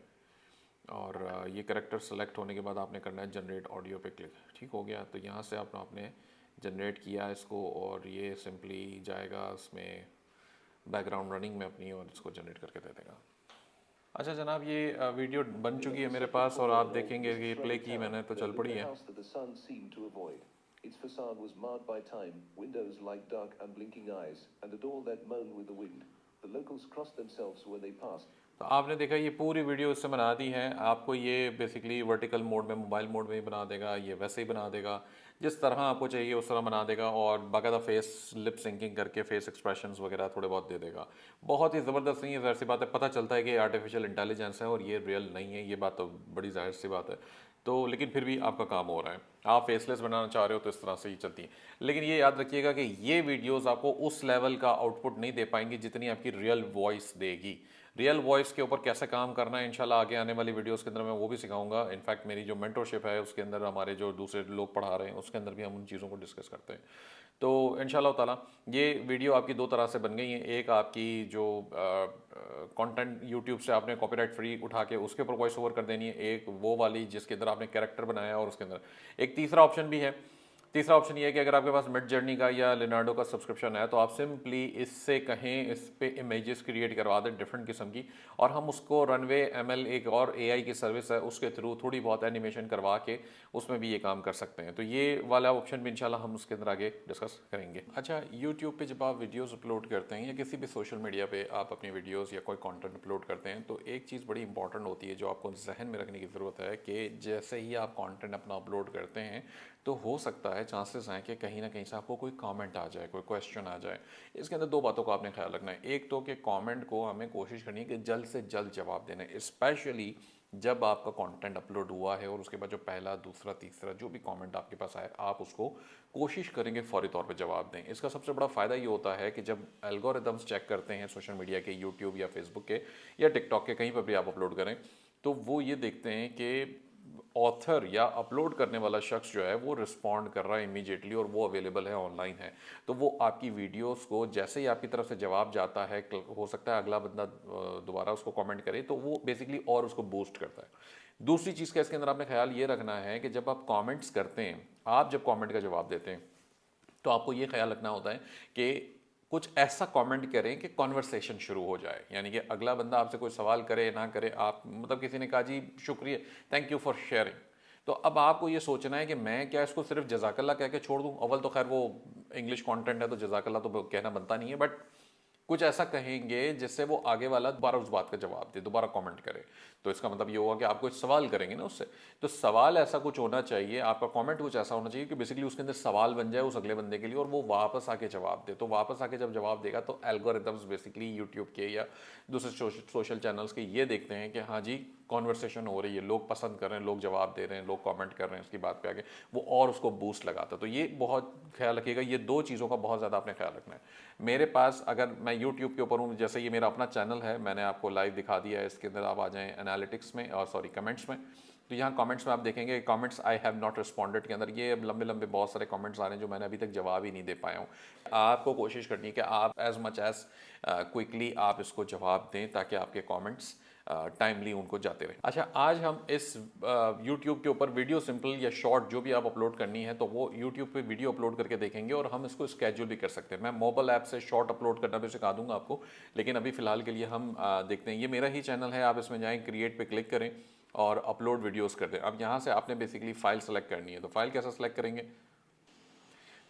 और ये कैरेक्टर सेलेक्ट होने के बाद आपने करना है जनरेट ऑडियो पे क्लिक। ठीक हो गया। तो यहाँ से आपने जनरेट किया इसको, और ये सिंपली जाएगा इसमें बैकग्राउंड रनिंग में अपनी, और इसको जनरेट करके दे देगा। अच्छा जनाब, ये वीडियो बन चुकी है मेरे पास, और आप देखेंगे कि प्ले की मैंने तो चल पड़ी है। Its facade was marred by time, windows like dark unblinking eyes, and a door that moaned with the wind. The locals crossed themselves when they passed. तो आपने देखा ये पूरी वीडियो इससे बना दी है। आपको ये बेसिकली वर्टिकल मोड में, मोबाइल मोड में ही बना देगा, ये वैसे ही बना देगा, जिस तरह आपको चाहिए उस तरह बना देगा, और बाकायदा फेस लिप सिंकिंग करके फेस एक्सप्रेशंस वगैरह थोड़े बहुत दे देगा। बहुत ही ज़बरदस्त नहीं है, ज़ाहिर सी बात है, पता चलता है कि आर्टिफिशियल इंटेलिजेंस है और ये रियल नहीं है, ये बात तो बड़ी जाहिर सी बात है। तो लेकिन फिर भी आपका काम हो रहा है, आप फेसलेस बनाना चाह रहे हो तो इस तरह से ही चलती है। लेकिन ये याद रखिएगा कि ये वीडियोस आपको उस लेवल का आउटपुट नहीं दे पाएंगी जितनी आपकी रियल वॉइस देगी। रियल वॉइस के ऊपर कैसे काम करना है इंशाल्लाह आगे आने वाली वीडियोस के अंदर मैं वो भी सिखाऊंगा। इनफैक्ट मेरी जो मेंटरशिप है उसके अंदर हमारे जो दूसरे लोग पढ़ा रहे हैं उसके अंदर भी हम उन चीज़ों को डिस्कस करते हैं। तो इंशाल्लाह ताला ये वीडियो आपकी दो तरह से बन गई है। एक आपकी जो कंटेंट यूट्यूब से आपने कॉपीराइट फ्री उठा के उसके ऊपर वॉइस ओवर कर देनी है, एक वो वाली जिसके अंदर आपने कैरेक्टर बनाया और उसके अंदर एक तीसरा ऑप्शन भी है। तीसरा ऑप्शन ये है कि अगर आपके पास मिड जर्नी का या लिनार्डो का सब्सक्रिप्शन है तो आप सिंपली इससे कहें इस पे इमेजेस क्रिएट करवा दें डिफरेंट किस्म की, और हम उसको रनवे ML एक और AI की सर्विस है उसके थ्रू थोड़ी बहुत एनिमेशन करवा के उसमें भी ये काम कर सकते हैं। तो ये वाला ऑप्शन भी इंशाल्लाह हम उसके अंदर आगे डिस्कस करेंगे। अच्छा, यूट्यूब पे जब आप वीडियोज़ अपलोड करते हैं या किसी भी सोशल मीडिया पे आप अपनी वीडियोज़ या कोई कॉन्टेंट अपलोड करते हैं तो एक चीज़ बड़ी इंपॉर्टेंट होती है जो आपको जहन में रखने की ज़रूरत है कि जैसे ही आप कॉन्टेंट अपना अपलोड करते हैं तो हो सकता है चांसेस हैं कि कहीं ना कहीं से आपको कोई कमेंट आ जाए, कोई क्वेश्चन आ जाए। इसके अंदर दो बातों का आपने ख्याल रखना है। एक तो कि कमेंट को हमें कोशिश करनी है कि जल्द से जल्द जवाब देना है, स्पेशली जब आपका कंटेंट अपलोड हुआ है और उसके बाद जो पहला दूसरा तीसरा जो भी कमेंट आपके पास आए आप उसको कोशिश करेंगे फौरी तौर पे जवाब दें। इसका सबसे बड़ा फ़ायदा ये होता है कि जब एल्गोरिदम्स चेक करते हैं सोशल मीडिया के, यूट्यूब या फेसबुक के या टिकटॉक के, कहीं पर भी आप अपलोड करें, तो वो ये देखते हैं कि ऑथर या अपलोड करने वाला शख्स जो है वो रिस्पॉन्ड कर रहा है इमीडिएटली और वो अवेलेबल है, ऑनलाइन है। तो वो आपकी वीडियोस को जैसे ही आपकी तरफ से जवाब जाता है, हो सकता है अगला बंदा दोबारा उसको कमेंट करे, तो वो बेसिकली और उसको बूस्ट करता है। दूसरी चीज़ का इसके अंदर आपने ख्याल ये रखना है कि जब आप कमेंट्स करते हैं, आप जब कमेंट का जवाब देते हैं तो आपको ये ख्याल रखना होता है कि कुछ ऐसा कमेंट करें कि कॉन्वर्सेशन शुरू हो जाए। यानी कि अगला बंदा आपसे कोई सवाल करे ना करे, आप मतलब किसी ने कहा जी शुक्रिया, थैंक यू फॉर शेयरिंग, तो अब आपको ये सोचना है कि मैं क्या इसको सिर्फ जज़ाकल्लाह कह के छोड़ दूं। अव्वल तो खैर वो इंग्लिश कंटेंट है तो जज़ाकल्लाह तो कहना बनता नहीं है, बट कुछ ऐसा कहेंगे जिससे वो आगे वाला दोबारा उस बात का जवाब दे, दोबारा कमेंट करे। तो इसका मतलब ये होगा कि आप कुछ सवाल करेंगे ना उससे, तो सवाल ऐसा कुछ होना चाहिए, आपका कमेंट कुछ ऐसा होना चाहिए कि बेसिकली उसके अंदर सवाल बन जाए उस अगले बंदे के लिए और वो वापस आके जवाब दे। तो वापस आके जब जवाब देगा तो एल्गोरिथम्स बेसिकली यूट्यूब के या दूसरे सोशल चैनल्स के ये देखते हैं कि हाँ जी कॉन्वर्सेशन हो रही है, लोग पसंद कर रहे हैं, लोग जवाब दे रहे हैं, लोग कमेंट कर रहे हैं, इसकी बात पे आगे वो और उसको बूस्ट लगाता है। तो ये बहुत ख्याल रखिएगा, ये दो चीज़ों का बहुत ज़्यादा आपने ख्याल रखना है। मेरे पास अगर मैं यूट्यूब के ऊपर हूँ, जैसे ये मेरा अपना चैनल है, मैंने आपको लाइव दिखा दिया है, इसके अंदर आप आ जाएँ एनालिटिक्स में और कमेंट्स में, तो यहाँ कमेंट्स में आप देखेंगे comments I have not responded के अंदर ये लंबे लंबे बहुत सारे कमेंट्स आ रहे हैं जो मैंने अभी तक जवाब ही नहीं दे पाया हूँ। आपको कोशिश करनी है कि आप एज मच एज क्विकली आप इसको जवाब दें ताकि आपके कमेंट्स टाइमली उनको जाते रहे। अच्छा, आज हम इस यूट्यूब के ऊपर वीडियो सिंपल या शॉर्ट जो भी आप अपलोड करनी है तो वो यूट्यूब पे वीडियो अपलोड करके देखेंगे और हम इसको स्केड्यूल भी कर सकते हैं। मैं मोबाइल ऐप से शॉर्ट अपलोड करना भी सिखा दूंगा आपको, लेकिन अभी फ़िलहाल के लिए हम देखते हैं। ये मेरा ही चैनल है, आप इसमें जाएँ, क्रिएट पे क्लिक करें और अपलोड वीडियोस कर दें। अब यहाँ से आपने बेसिकली फ़ाइल सेलेक्ट करनी है, तो फ़ाइल कैसे सेलेक्ट करेंगे?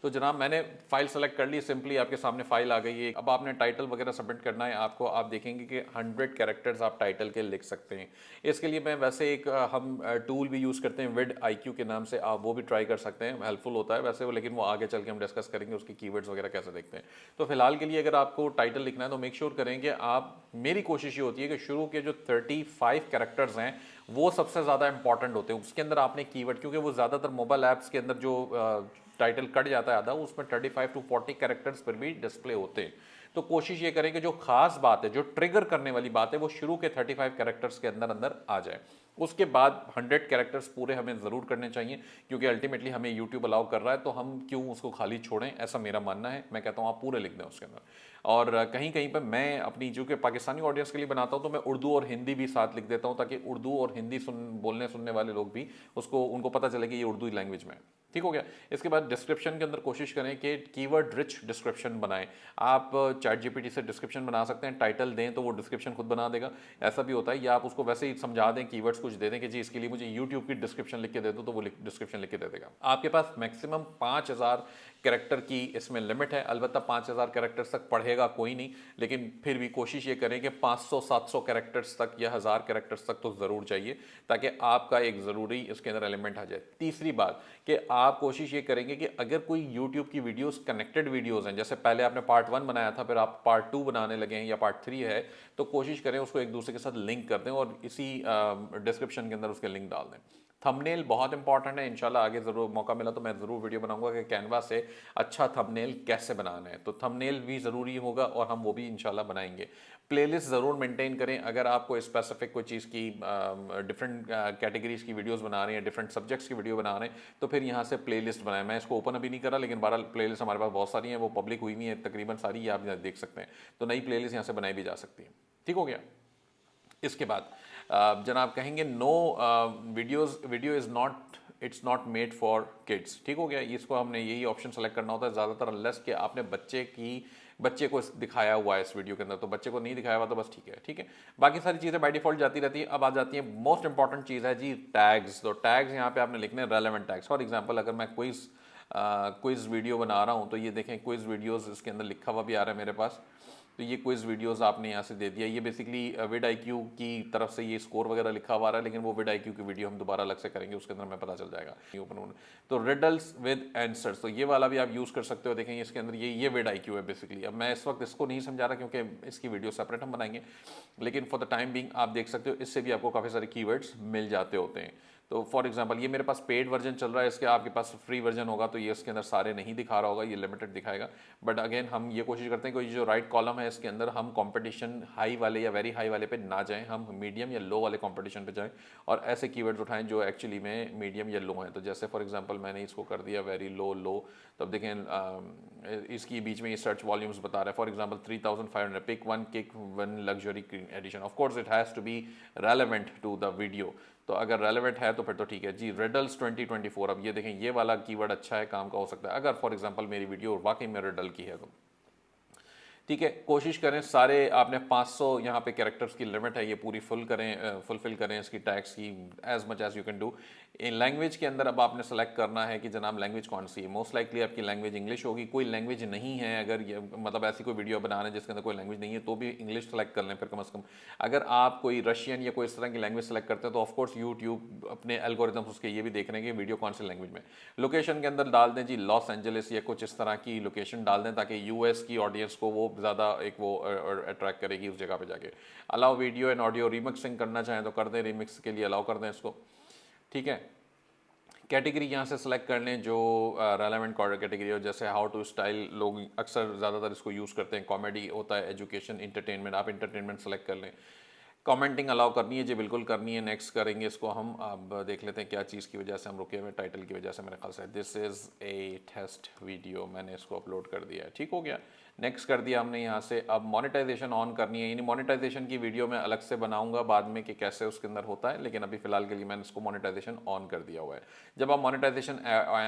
तो जनाब मैंने फ़ाइल सेलेक्ट कर ली, सिंपली आपके सामने फ़ाइल आ गई है। अब आपने टाइटल वगैरह सबमिट करना है आपको। आप देखेंगे कि 100 कैरेक्टर्स आप टाइटल के लिख सकते हैं। इसके लिए मैं वैसे एक हम टूल भी यूज़ करते हैं vidIQ के नाम से, आप वो भी ट्राई कर सकते हैं, हेल्पफुल होता है वैसे वो, लेकिन वो आगे चल के हम डिस्कस करेंगे उसकी कीवर्ड्स वगैरह कैसे देखते हैं। तो फिलहाल के लिए अगर आपको टाइटल लिखना है तो मेक श्योर करें कि आप, मेरी कोशिश ये होती है कि शुरू के जो 35 कैरेक्टर्स हैं वो सबसे ज़्यादा इंपॉर्टेंट होते हैं। उसके अंदर आपने कीवर्ड, क्योंकि वो ज़्यादातर मोबाइल ऐप्स के अंदर जो टाइटल कट जाता है आधा, उसमें 35 to 40 कैरेक्टर्स पर भी डिस्प्ले होते हैं। तो कोशिश ये करें कि जो खास बात है, जो ट्रिगर करने वाली बात है, वो शुरू के 35 कैरेक्टर्स के अंदर अंदर आ जाए। उसके बाद 100 कैरेक्टर्स पूरे हमें ज़रूर करने चाहिए, क्योंकि अल्टीमेटली हमें यूट्यूब अलाउ कर रहा है, तो हम क्यों उसको खाली छोड़ें, ऐसा मेरा मानना है। मैं कहता हूँ आप पूरे लिख दें उसके अंदर। और कहीं कहीं पर मैं अपनी जो कि पाकिस्तानी ऑडियंस के लिए बनाता हूँ तो मैं उर्दू और हिंदी भी साथ लिख देता हूँ, ताकि उर्दू और हिंदी बोलने सुनने वाले लोग भी उनको पता चले कि ये उर्दू लैंग्वेज में है। ठीक हो गया। इसके बाद डिस्क्रिप्शन के अंदर कोशिश करें कि कीवर्ड रिच डिस्क्रिप्शन बनाएं। आप चैट जीपीटी से डिस्क्रिप्शन बना सकते हैं, टाइटल दें तो वो डिस्क्रिप्शन खुद बना देगा, ऐसा भी होता है। या आप उसको वैसे ही समझा दें, कीवर्ड्स कुछ दे दें कि जी इसके लिए मुझे यूट्यूब की डिस्क्रिप्शन लिख के दे दो, तो वो डिस्क्रिप्शन लिख के दे देगा। आपके पास मैक्सिमम 5000 कैरेक्टर की इसमें लिमिट है। अलबत्ता 5000 कैरेक्टर्स तक पढ़ेगा कोई नहीं, लेकिन फिर भी कोशिश ये करें कि 500-700 कैरेक्टर्स तक या 1000 कैरेक्टर्स तक तो ज़रूर चाहिए, ताकि आपका एक ज़रूरी इसके अंदर एलिमेंट आ जाए। तीसरी बात कि आप कोशिश ये करेंगे कि अगर कोई यूट्यूब की वीडियोस कनेक्टेड वीडियोस हैं, जैसे पहले आपने पार्ट 1 बनाया था, फिर आप पार्ट 2 बनाने लगे हैं या पार्ट 3 है, तो कोशिश करें उसको एक दूसरे के साथ लिंक कर दें और इसी डिस्क्रिप्शन के अंदर उसके लिंक डाल दें। थंबनेल बहुत इंपॉर्टेंट है। इंशाल्लाह आगे ज़रूर मौका मिला तो मैं ज़रूर वीडियो बनाऊंगा कि कैनवा से अच्छा थंबनेल कैसे बनाना है। तो थंबनेल भी ज़रूरी होगा और हम वो भी इंशाल्लाह बनाएंगे। प्लेलिस्ट ज़रूर मेंटेन करें। अगर आपको स्पेसिफिक कोई चीज़ की डिफरेंट कैटेगरीज की वीडियोस बना रहे हैं, डिफरेंट सब्जेक्ट्स की वीडियो बना रहे हैं, तो फिर यहाँ से प्लेलिस्ट बनाएं। मैं इसको ओपन अभी नहीं करा, लेकिन बहरहाल प्लेलिस्ट हमारे पास बहुत सारी हैं, वो पब्लिक हुई हुई है तकरीबन सारी, ये आप देख सकते हैं। तो नई प्लेलिस्ट यहाँ से बनाई भी जा सकती है। ठीक हो गया। इसके बाद जनाब कहेंगे no video is not, it's not made for kids. ठीक हो गया। इसको हमने यही ऑप्शन सेलेक्ट करना होता है ज़्यादातर, अनलेस कि आपने बच्चे को दिखाया हुआ है इस वीडियो के अंदर। तो बच्चे को नहीं दिखाया हुआ तो बस ठीक है, ठीक है। बाकी सारी चीज़ें बाय डिफॉल्ट जाती रहती है। अब आ जाती है मोस्ट इंपॉर्टेंट चीज़ है जी, टैग्स। तो टैग्स यहाँ पे आपने लिखने रेलेवेंट टैग्स। फॉर एग्जाम्पल अगर मैं क्विज़ वीडियो बना रहा हूँ, तो ये देखें क्विज़ वीडियोज़ इसके अंदर लिखा हुआ भी आ रहा है मेरे पास। तो ये क्विज़ वीडियोस आपने यहाँ से दे दिया। ये बेसिकली vidIQ की तरफ से ये स्कोर वगैरह लिखा हुआ रहा है, लेकिन वो vidIQ की वीडियो हम दोबारा अलग से करेंगे, उसके अंदर हमें पता चल जाएगा। तो रिडल्स विद आंसर्स, तो ये वाला भी आप यूज़ कर सकते हो। देखेंगे इसके अंदर ये vidIQ है बेसिकली। अब मैं इस वक्त इसको नहीं समझा रहा क्योंकि इसकी वीडियो सेपरेट हम बनाएंगे, लेकिन फॉर द टाइम बिंग आप देख सकते हो, इससे भी आपको काफ़ी सारे कीवर्ड्स मिल जाते होते हैं। तो फॉर एग्जांपल ये मेरे पास पेड वर्जन चल रहा है, इसके आपके पास फ्री वर्जन होगा तो ये इसके अंदर सारे नहीं दिखा रहा होगा, ये लिमिटेड दिखाएगा। बट अगेन हम ये कोशिश करते हैं कि जो राइट कॉलम है इसके अंदर हम कंपटीशन हाई वाले या वेरी हाई वाले पे ना जाएं, हम मीडियम या लो वाले कंपटीशन पे जाएं और ऐसे कीवर्ड्स उठाएं जो एक्चुअली में मीडियम या लो हैं। तो जैसे फॉर एग्जांपल मैंने इसको कर दिया वेरी लो, तो अब देखें इसकी बीच में ये सर्च वॉल्यूम्स बता रहा है। For example 3500 pick one luxury edition. Of course it has to be relevant to the video. तो अगर रेलेवेंट है तो फिर तो ठीक है जी। रिडल्स 2024, अब ये देखें ये वाला कीवर्ड अच्छा है, काम का हो सकता है अगर फॉर एग्जांपल मेरी वीडियो वाकई में रिडल की है तो। ठीक है, कोशिश करें सारे आपने 500 यहाँ पे कैरेक्टर्स की लिमिट है, ये पूरी फुलफिल करें इसकी टैग्स की as much as you can do. इन लैंग्वेज के अंदर अब आपने सेलेक्ट करना है कि जनाब लैंग्वेज कौन सी है। मोस्ट लाइकली आपकी लैंग्वेज इंग्लिश होगी। कोई लैंग्वेज नहीं है, अगर ये मतलब ऐसी कोई वीडियो बना रहे हैं जिसके अंदर कोई लैंग्वेज नहीं है, तो भी इंग्लिश सेलेक्ट कर लें फिर कम से कम। अगर आप कोई रशियन या कोई इस तरह की लैंग्वेज सेलेक्ट करते हैं तो ऑफकोर्स यूट्यूब अपने एल्गोरिथम्स उसके ये भी देख रहे हैं कि वीडियो कौन सी लैंग्वेज में। लोकेशन के अंदर डाल दें जी लॉस एंजलिस या कुछ इस तरह की लोकेशन डाल दें, ताकि यूएस की ऑडियंस को वो ज़्यादा एक वो अट्रैक्ट करेगी उस जगह पे जाके। Allow video and audio remixing करना चाहें तो कर दें, रिमिक्स के लिए अलाउ कर दें इसको। ठीक है, कैटेगरी यहाँ से सेलेक्ट कर लें जो रेलेवेंट कैटेगरी हो, जैसे हाउ टू स्टाइल लोग अक्सर ज़्यादातर इसको यूज़ करते हैं। कॉमेडी होता है, एजुकेशन, इंटरटेनमेंट, आप इंटरटेनमेंट सेलेक्ट कर लें। कमेंटिंग अलाउ करनी है जी, बिल्कुल करनी है। नेक्स्ट करेंगे इसको हम। अब देख लेते हैं क्या चीज़ की वजह से हम रुके हुए, टाइटल की वजह से मेरे ख्याल से। This is a test video, मैंने इसको अपलोड कर दिया है, ठीक हो गया। नेक्स्ट कर दिया हमने यहाँ से। अब मोनेटाइजेशन ऑन करनी है, यानी मोनेटाइजेशन की वीडियो मैं अलग से बनाऊंगा बाद में कि कैसे उसके अंदर होता है, लेकिन अभी फिलहाल के लिए मैंने इसको मोनेटाइजेशन ऑन कर दिया हुआ है। जब आप मोनेटाइजेशन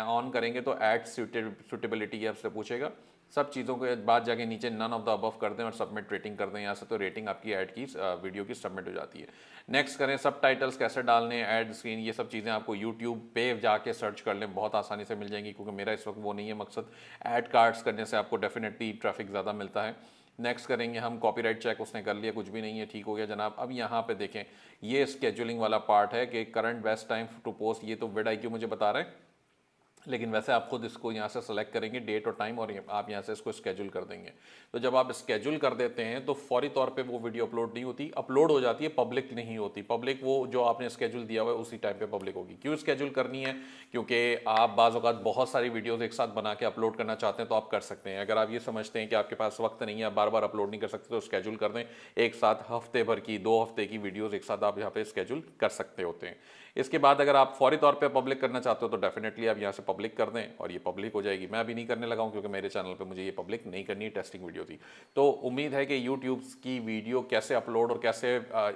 ऑन करेंगे तो एड सूटेबिलिटी आपसे पूछेगा। सब चीज़ों के बाद जाके नीचे नन ऑफ द अबव कर दें और सबमिट रेटिंग कर दें यहाँ से, तो रेटिंग आपकी ऐड की वीडियो की सबमिट हो जाती है। नेक्स्ट करें सब टाइटल्स कैसे डालने, ऐड स्क्रीन, ये सब चीज़ें आपको यूट्यूब पे जाके सर्च कर लें, बहुत आसानी से मिल जाएंगी, क्योंकि मेरा इस वक्त वो नहीं है मकसद। ऐड कार्ड्स करने से आपको डेफिनेटली ट्रैफिक ज़्यादा मिलता है। नेक्स्ट करेंगे हम कॉपीराइट चेक, उसने कर लिया, कुछ भी नहीं है, ठीक हो गया जनाब। अब यहाँ पे देखें, ये स्केजुलिंग वाला पार्ट है कि current best time to post, ये तो vidIQ मुझे बता रहा है, लेकिन वैसे आप खुद इसको यहाँ से सेलेक्ट करेंगे डेट और टाइम, और आप यहाँ से इसको स्केड्यूल कर देंगे। तो जब आप स्केड्यूल कर देते हैं तो फौरी तौर पे वो वीडियो अपलोड नहीं होती, अपलोड हो जाती है, पब्लिक नहीं होती। पब्लिक वो जो आपने स्केड्यूल दिया हुआ है उसी टाइम पे पब्लिक होगी। क्यों स्केड्यूल करनी है? क्योंकि आप बाज़ औक़ात बहुत सारी वीडियोज़ एक साथ बना के अपलोड करना चाहते हैं तो आप कर सकते हैं। अगर आप ये समझते हैं कि आपके पास वक्त नहीं है, बार बार अपलोड नहीं कर सकते, तो स्केड्यूल कर दें। एक साथ हफ्ते भर की, 2 हफ्ते की वीडियोज़ एक साथ आप यहाँ पे स्केड्यूल कर सकते होते हैं। इसके बाद अगर आप फौरी तौर पे पब्लिक करना चाहते हो तो डेफिनेटली आप यहाँ से पब्लिक कर दें और ये पब्लिक हो जाएगी। मैं अभी नहीं करने लगा हूँ क्योंकि मेरे चैनल पे मुझे ये पब्लिक नहीं करनी, टेस्टिंग वीडियो थी। तो उम्मीद है कि यूट्यूब की वीडियो कैसे अपलोड और कैसे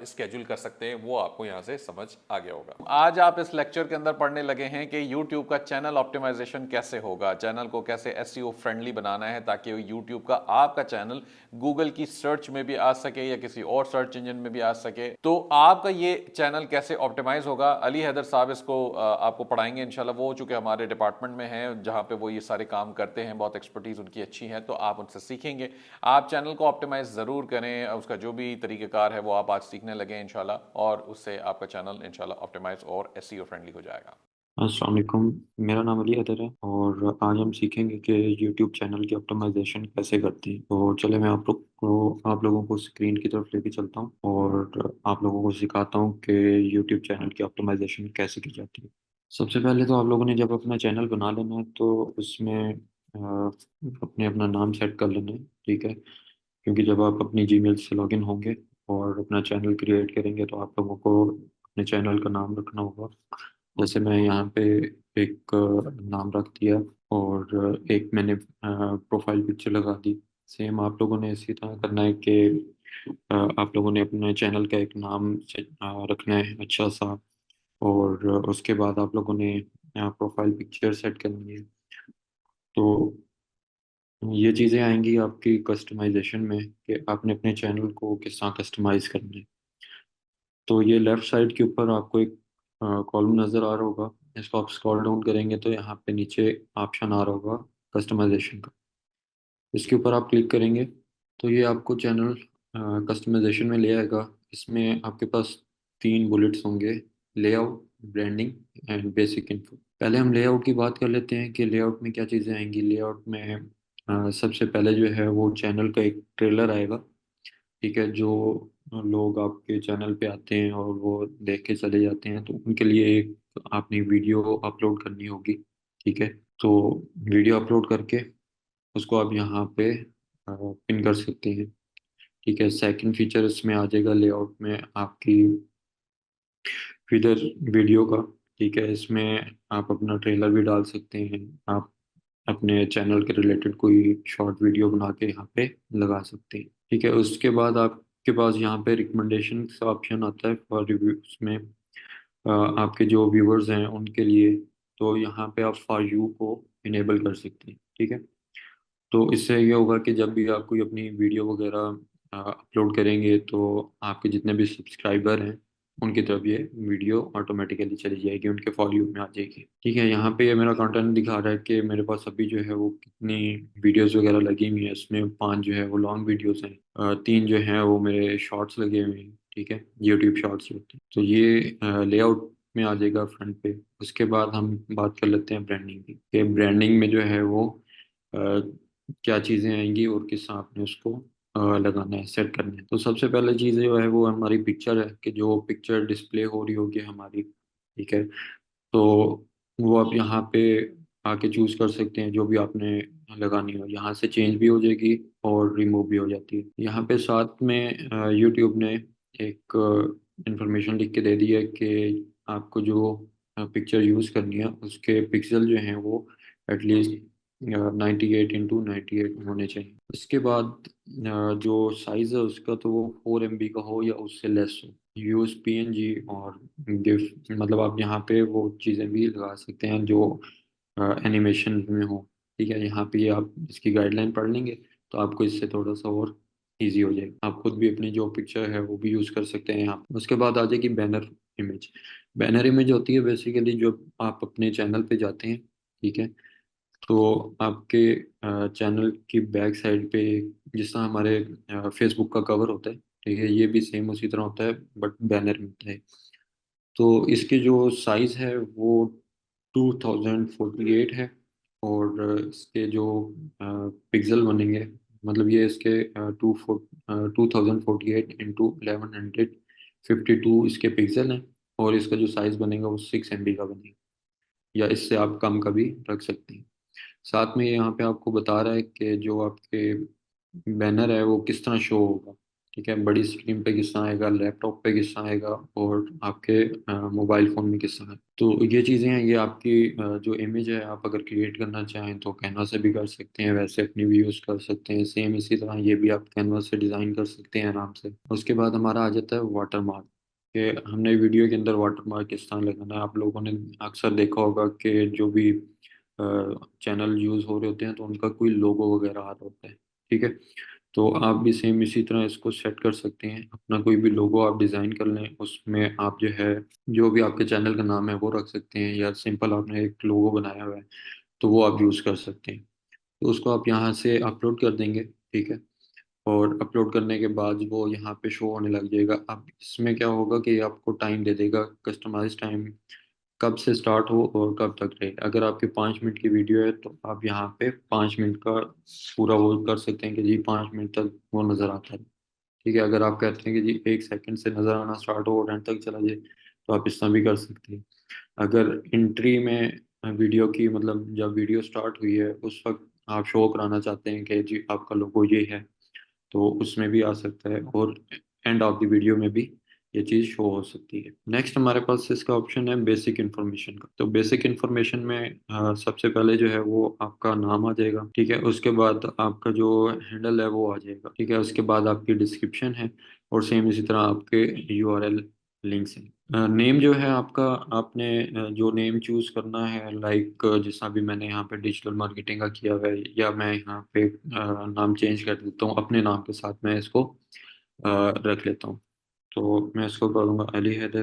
स्केड्यूल कर सकते हैं वो आपको यहाँ से समझ आ गया होगा। आज आप इस लेक्चर के अंदर पढ़ने लगे हैं कि यूट्यूब का चैनल ऑप्टिमाइजेशन कैसे होगा, चैनल को कैसे SEO फ्रेंडली बनाना है ताकि यूट्यूब का आपका चैनल गूगल की सर्च में भी आ सके या किसी और सर्च इंजन में भी आ सके। तो आपका ये चैनल कैसे ऑप्टिमाइज होगा, अली हैदर साहब इसको आपको पढ़ाएंगे इंशाल्लाह। वो चूंकि हमारे डिपार्टमेंट में हैं जहाँ पे वो ये सारे काम करते हैं, बहुत एक्सपर्टीज उनकी अच्छी है, तो आप उनसे सीखेंगे। आप चैनल को ऑप्टिमाइज ज़रूर करें, उसका जो भी तरीक़ेकार है वो आप आज सीखने लगे इंशाल्लाह, और उससे आपका चैनल इंशाल्लाह ऑप्टिमाइज और SEO फ्रेंडली हो जाएगा। अस्सलाम वालेकुम, मेरा नाम अली हैदर है और आज हम सीखेंगे कि YouTube चैनल की ऑप्टिमाइजेशन कैसे करते हैं। तो चले मैं आप लोगों को स्क्रीन की तरफ लेके चलता हूँ और आप लोगों को सिखाता हूँ कि YouTube चैनल की ऑप्टिमाइजेशन कैसे की जाती है। सबसे पहले तो आप लोगों ने जब अपना चैनल बना लेना है तो उसमें अपना नाम सेट कर लेना है, ठीक है। क्योंकि जब आप अपनी जीमेल से लॉगिन होंगे और अपना चैनल क्रिएट करेंगे तो आप लोगों को अपने चैनल का नाम रखना होगा। जैसे मैं यहाँ पे एक नाम रख दिया और एक मैंने प्रोफाइल पिक्चर लगा दी। सेम आप लोगों ने इसी तरह करना है कि आप लोगों ने अपने चैनल का एक नाम रखना है अच्छा सा, और उसके बाद आप लोगों ने प्रोफाइल पिक्चर सेट करनी है। तो ये चीज़ें आएंगी आपकी कस्टमाइजेशन में कि आपने अपने चैनल को किस तरह कस्टमाइज करना है। तो ये लेफ़्ट साइड के ऊपर आपको एक कॉलम नज़र आ रहा होगा, इसको आप स्क्रॉल डाउन करेंगे तो यहाँ पे नीचे ऑप्शन आ रहा होगा कस्टमाइजेशन का। इसके ऊपर आप क्लिक करेंगे तो ये आपको चैनल कस्टमाइजेशन में ले आएगा। इसमें आपके पास 3 बुलेट्स होंगे, layout, branding and basic info. पहले हम लेआउट की बात कर लेते हैं कि लेआउट में क्या चीज़ें आएंगी। लेआउट में सबसे पहले जो है वो चैनल का एक ट्रेलर आएगा, ठीक है। जो लोग आपके चैनल पे आते हैं और वो देख के चले जाते हैं तो उनके लिए एक आपने वीडियो अपलोड करनी होगी, ठीक है। तो वीडियो अपलोड करके उसको आप यहाँ पे पिन कर सकते हैं, ठीक है। सेकंड फीचर इसमें आ जाएगा लेआउट में आपकी फीडर वीडियो का, ठीक है। इसमें आप अपना ट्रेलर भी डाल सकते हैं, आप अपने चैनल के रिलेटेड कोई शॉर्ट वीडियो बना के यहाँ पे लगा सकते हैं, ठीक है। उसके बाद आपके पास यहाँ पे रिकमेंडेशन का ऑप्शन आता है फॉर रिव्यू। उसमें आपके जो व्यूवर्स हैं उनके लिए, तो यहाँ पे आप फॉर यू को इनेबल कर सकते हैं, ठीक है। तो इससे ये होगा कि जब भी आप कोई अपनी वीडियो वगैरह अपलोड करेंगे तो आपके जितने भी सब्सक्राइबर हैं उनकी तरफ ये वीडियो ऑटोमेटिकली चली जाएगी, उनके फॉर यू में आ जाएगी, ठीक है। यहाँ पे ये मेरा कंटेंट दिखा रहा है कि मेरे पास अभी जो है वो कितनी वीडियोस वगैरह लगी हुई है। इसमें 5 जो है वो लॉन्ग वीडियोस हैं, 3 जो हैं वो मेरे शॉर्ट्स लगे हुए हैं, ठीक है। यूट्यूब शॉर्ट्स होते हैं। तो ये लेआउट में आ जाएगा फ्रंट पे। उसके बाद हम बात कर लेते हैं ब्रांडिंग की, कि ब्रांडिंग में जो है वो क्या चीज़ें आएंगी और किस तरह आपने उसको लगाना है, सेट करना है। तो सबसे पहले चीज़ जो है वो हमारी पिक्चर है, कि जो पिक्चर डिस्प्ले हो रही होगी हमारी, ठीक है। तो वो आप यहाँ पे आके चूज़ कर सकते हैं जो भी आपने लगानी हो, यहाँ से चेंज भी हो जाएगी और रिमूव भी हो जाती है। यहाँ पे साथ में यूट्यूब ने एक इंफॉर्मेशन लिख के दे दी है कि आपको जो पिक्चर यूज़ करनी है उसके पिक्सल जो हैं वो एटलीस्ट 98x98 होने चाहिए। उसके बाद जो साइज़ है उसका तो वो 4 MB का हो या उससे लेस हो। यूज़ PNG और गिफ, मतलब आप यहाँ पे वो चीज़ें भी लगा सकते हैं जो एनिमेशन में हो। ठीक है, यहाँ पे आप इसकी गाइडलाइन पढ़ लेंगे तो आपको इससे थोड़ा सा और इजी हो जाएगा। आप खुद भी अपनी जो पिक्चर है वो भी यूज़ कर सकते हैं यहाँ पे। उसके बाद आ जाएगी बैनर इमेज। बैनर इमेज होती है बेसिकली जो आप अपने चैनल पे जाते हैं, ठीक है, तो आपके चैनल की बैक साइड पे जिस तरह हमारे फेसबुक का कवर होता है, ठीक है, ये भी सेम उसी तरह होता है बट बैनर में होता है। तो इसके जो साइज़ है वो 2048 है। और इसके जो पिक्सल बनेंगे, मतलब ये इसके 2048 इंटू 1152 इसके पिक्सल हैं। और इसका जो साइज़ बनेगा वो 6 MB का बनेगा, या इससे आप कम का भी रख सकते हैं। साथ में यहाँ पे आपको बता रहा है कि जो आपके बैनर है वो किस तरह शो होगा। ठीक है, बड़ी स्क्रीन पे किस तरह आएगा, लैपटॉप पे किस तरह आएगा, और आपके मोबाइल फ़ोन में किस तरह है। तो ये चीज़ें हैं, ये आपकी जो इमेज है आप अगर क्रिएट करना चाहें तो कैनवा से भी कर सकते हैं, वैसे अपनी भी यूज़ कर सकते हैं। सेम इसी तरह ये भी आप कैनवा से डिज़ाइन कर सकते हैं आराम से। उसके बाद हमारा आ जाता है वाटर मार्क, कि हमने वीडियो के अंदर वाटर मार्क किस तरह लगाना है। आप लोगों ने अक्सर देखा होगा कि जो भी चैनल यूज़ हो रहे होते हैं तो उनका कोई लोगो वगैरह आ रहा होता है। ठीक है, तो आप भी सेम इसी तरह इसको सेट कर सकते हैं। अपना कोई भी लोगो आप डिज़ाइन कर लें, उसमें आप जो है जो भी आपके चैनल का नाम है वो रख सकते हैं, या सिंपल आपने एक लोगो बनाया हुआ है तो वो आप यूज़ कर सकते हैं। तो उसको आप यहाँ से अपलोड कर देंगे, ठीक है, और अपलोड करने के बाद वो यहाँ पे शो होने लग जाएगा। अब इसमें क्या होगा कि आपको टाइम दे देगा, कस्टमाइज टाइम, कब से स्टार्ट हो और कब तक रहे। अगर आपकी 5 मिनट की वीडियो है तो आप यहाँ पे 5 मिनट का पूरा वो कर सकते हैं कि जी 5 मिनट तक वो नज़र आता है। ठीक है, अगर आप कहते हैं कि जी 1 सेकंड से नज़र आना स्टार्ट हो और एंड तक चला जाए तो आप इस तरह भी कर सकते हैं। अगर एंट्री में वीडियो की, मतलब जब वीडियो स्टार्ट हुई है उस वक्त आप शो कराना चाहते हैं कि जी आपका लोगो ये है, तो उसमें भी आ सकता है, और एंड ऑफ द वीडियो में भी ये चीज़ शो हो सकती है। नेक्स्ट हमारे पास इसका ऑप्शन है बेसिक इन्फॉर्मेशन का। तो बेसिक इन्फॉर्मेशन में सबसे पहले जो है वो आपका नाम आ जाएगा, ठीक है, उसके बाद आपका जो हैंडल है वो आ जाएगा, ठीक है, उसके बाद आपकी डिस्क्रिप्शन है, और सेम इसी तरह आपके URL लिंक्स हैं। नेम जो है आपका, आपने जो नेम चूज करना है, लाइक जैसा भी मैंने यहाँ पे डिजिटल मार्केटिंग का किया हुआ है, या मैं यहाँ पे नाम चेंज कर देता हूँ अपने नाम के साथ, मैं इसको रख लेता हूँ। तो मैं इसको करूँगा अली हैदर।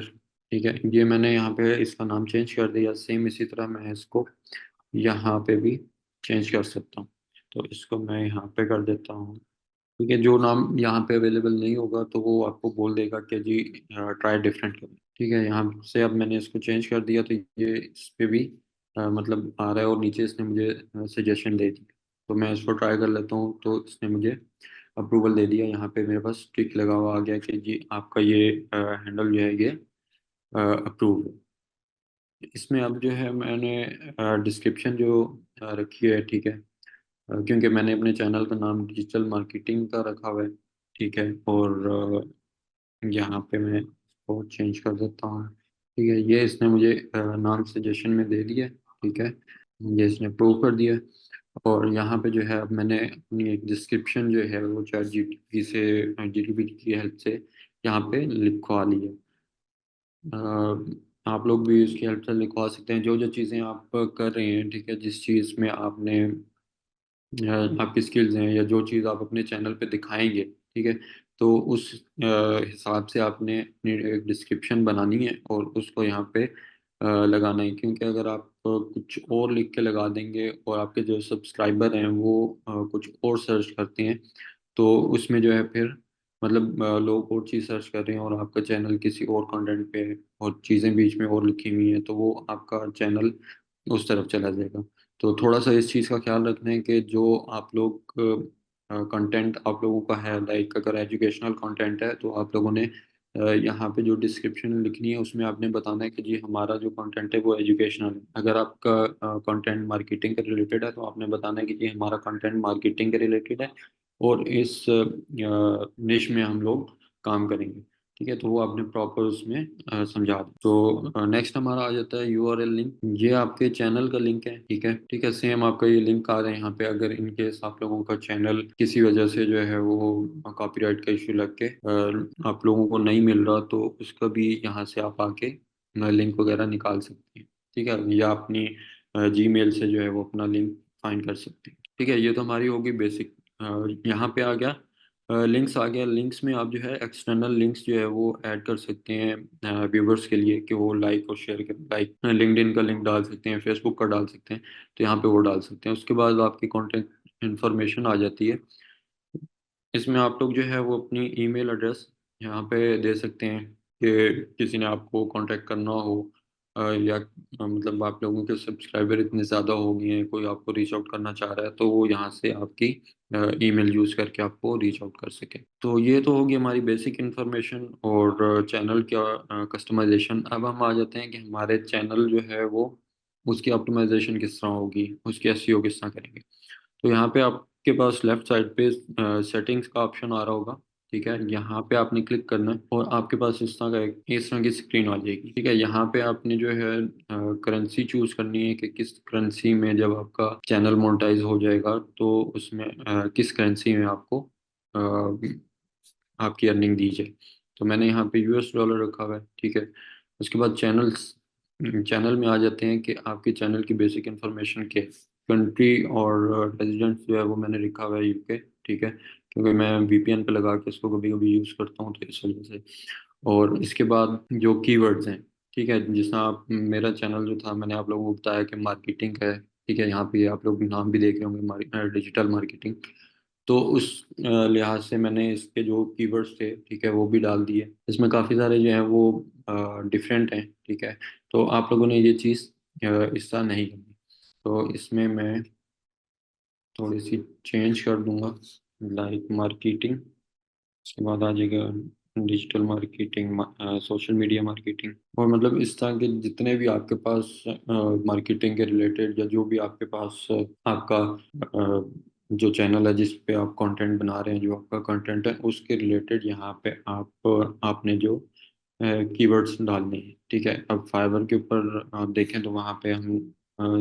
ठीक है, ये मैंने यहाँ पे इसका नाम चेंज कर दिया। सेम इसी तरह मैं इसको यहाँ पे भी चेंज कर सकता हूँ। तो इसको मैं यहाँ पे कर देता हूँ। ठीक है, जो नाम यहाँ पे अवेलेबल नहीं होगा तो वो आपको बोल देगा कि जी ट्राई डिफरेंट करें। ठीक है, यहाँ से अब मैंने इसको चेंज कर दिया तो ये इस पे भी मतलब आ रहा है, और नीचे इसने मुझे सजेशन दे दी। तो मैं इसको ट्राई कर लेता हूँ, तो इसने मुझे अप्रूवल दे दिया। यहाँ पे मेरे पास टिक लगा हुआ आ गया कि जी आपका ये हैंडल जो है ये अप्रूव है। इसमें अब जो है मैंने डिस्क्रिप्शन जो रखी है, ठीक है, क्योंकि मैंने अपने चैनल का नाम डिजिटल मार्केटिंग का रखा हुआ है, ठीक है, और यहाँ पे मैं इसको चेंज कर देता हूँ। ठीक है, ये इसने मुझे नाम सजेशन में दे दिया, ठीक है, ये इसने अप्रूव कर दिया। और यहाँ पे जो है अब मैंने अपनी एक डिस्क्रिप्शन जो है वो चैट जीपीटी से, जीपीटी की हेल्प से यहाँ पे लिखवा ली है। आप लोग भी इसकी हेल्प से लिखवा सकते हैं जो जो चीज़ें आप कर रहे हैं, ठीक है, जिस चीज़ में आपने आपकी स्किल्स हैं, या जो चीज़ आप अपने चैनल पे दिखाएंगे, ठीक है, तो उस हिसाब से आपने अपनी एक डिस्क्रिप्शन बनानी है और उसको यहाँ पे लगाना है। क्योंकि अगर आप कुछ और लिख के लगा देंगे और आपके जो सब्सक्राइबर हैं वो कुछ और सर्च करते हैं, तो उसमें जो है फिर मतलब लोग और चीज़ सर्च कर रहे हैं और आपका चैनल किसी और कंटेंट पे है और चीज़ें बीच में और लिखी हुई हैं, तो वो आपका चैनल उस तरफ चला जाएगा। तो थोड़ा सा इस चीज़ का ख्याल रखना है कि जो आप लोग कंटेंट आप लोगों का है, लाइक अगर एजुकेशनल कंटेंट है तो आप लोगों ने यहाँ पे जो डिस्क्रिप्शन लिखनी है उसमें आपने बताना है कि जी हमारा जो कंटेंट है वो एजुकेशनल है। अगर आपका कंटेंट मार्केटिंग के रिलेटेड है तो आपने बताना है कि जी हमारा कंटेंट मार्केटिंग के रिलेटेड है और इस निश में हम लोग काम करेंगे। ठीक है, तो वो आपने प्रॉपर उसमें समझा दिया। तो नेक्स्ट हमारा आ जाता है यूआरएल लिंक। ये आपके चैनल का लिंक है, ठीक है, ठीक है, सेम आपका ये लिंक आ रहा है यहाँ पे। अगर इन केस आप लोगों का चैनल किसी वजह से जो है वो कॉपीराइट का इश्यू लग के आप लोगों को नहीं मिल रहा, तो उसका भी यहाँ से आप आके लिंक वगैरह निकाल सकते हैं, ठीक है, या अपनी जीमेल से जो है वो अपना लिंक फाइंड कर सकते हैं। ठीक है, ये तो हमारी होगी बेसिक। यहाँ पे आ गया लिंक्स आ गया। लिंक्स में आप जो है एक्सटर्नल लिंक्स जो है वो ऐड कर सकते हैं व्यूवर्स के लिए, कि वो लाइक और शेयर करें। लाइक लिंक्डइन का लिंक डाल सकते हैं, फेसबुक का डाल सकते हैं, तो यहाँ पे वो डाल सकते हैं। उसके बाद आपकी कॉन्टेक्ट इन्फॉर्मेशन आ जाती है। इसमें आप लोग जो है वो अपनी ईमेल एड्रेस यहाँ पे दे सकते हैं, कि किसी ने आपको कांटेक्ट करना हो, या मतलब आप लोगों के सब्सक्राइबर इतने ज़्यादा हो गए हैं, कोई आपको रीच आउट करना चाह रहा है, तो वो यहाँ से आपकी ईमेल यूज़ करके आपको रीच आउट कर सके। तो ये तो होगी हमारी बेसिक इन्फॉर्मेशन और चैनल का कस्टमाइजेशन। अब हम आ जाते हैं कि हमारे चैनल जो है वो उसकी ऑप्टिमाइजेशन किस तरह होगी, उसकी एसईओ किस तरह करेंगे। तो यहाँ पे आपके पास लेफ्ट साइड पे सेटिंग्स का ऑप्शन आ रहा होगा, ठीक है, यहाँ पे आपने क्लिक करना है और आपके पास इस तरह की स्क्रीन आ जाएगी। ठीक है, यहाँ पे आपने जो है करेंसी चूज करनी है, कि किस करेंसी में जब आपका चैनल मोनेटाइज हो जाएगा तो उसमें किस करेंसी में आपको आपकी अर्निंग दी जाए। तो मैंने यहाँ पे यूएस डॉलर रखा हुआ है, ठीक है। उसके बाद चैनल में आ जाते हैं कि आपके चैनल की बेसिक इंफॉर्मेशन क्या है। कंट्री और रेजिडेंस जो है वो मैंने लिखा हुआ है यूके, ठीक है, क्योंकि मैं वीपीएन पे लगा के इसको कभी कभी यूज़ करता हूँ, तो इस वजह से। और इसके बाद जो कीवर्ड्स हैं, ठीक है, जैसा आप मेरा चैनल जो था, मैंने आप लोगों को बताया कि मार्केटिंग का है, ठीक है, यहाँ पे आप लोग नाम भी देख रहे होंगे, डिजिटल मार्केटिंग। तो उस लिहाज से मैंने इसके जो कीवर्ड्स थे, ठीक है, वो भी डाल दिए। इसमें काफ़ी सारे जो हैं वो डिफरेंट हैं, ठीक है। तो आप लोगों ने ये चीज़ इस तरह नहीं करनी। तो इसमें मैं थोड़ी सी चेंज कर दूंगा, लाइक मार्केटिंग। उसके बाद आ जाएगा digital marketing, social media marketing, और मतलब इस तरह के जितने भी आपके पास मार्केटिंग के रिलेटेड, या जो भी आपके पास आपका जो चैनल है जिस पे आप कंटेंट बना रहे हैं, जो आपका कंटेंट है उसके रिलेटेड यहाँ पे आपने जो कीवर्ड्स डालने हैं, ठीक है। अब फाइवर के ऊपर आप देखें तो वहाँ पे हम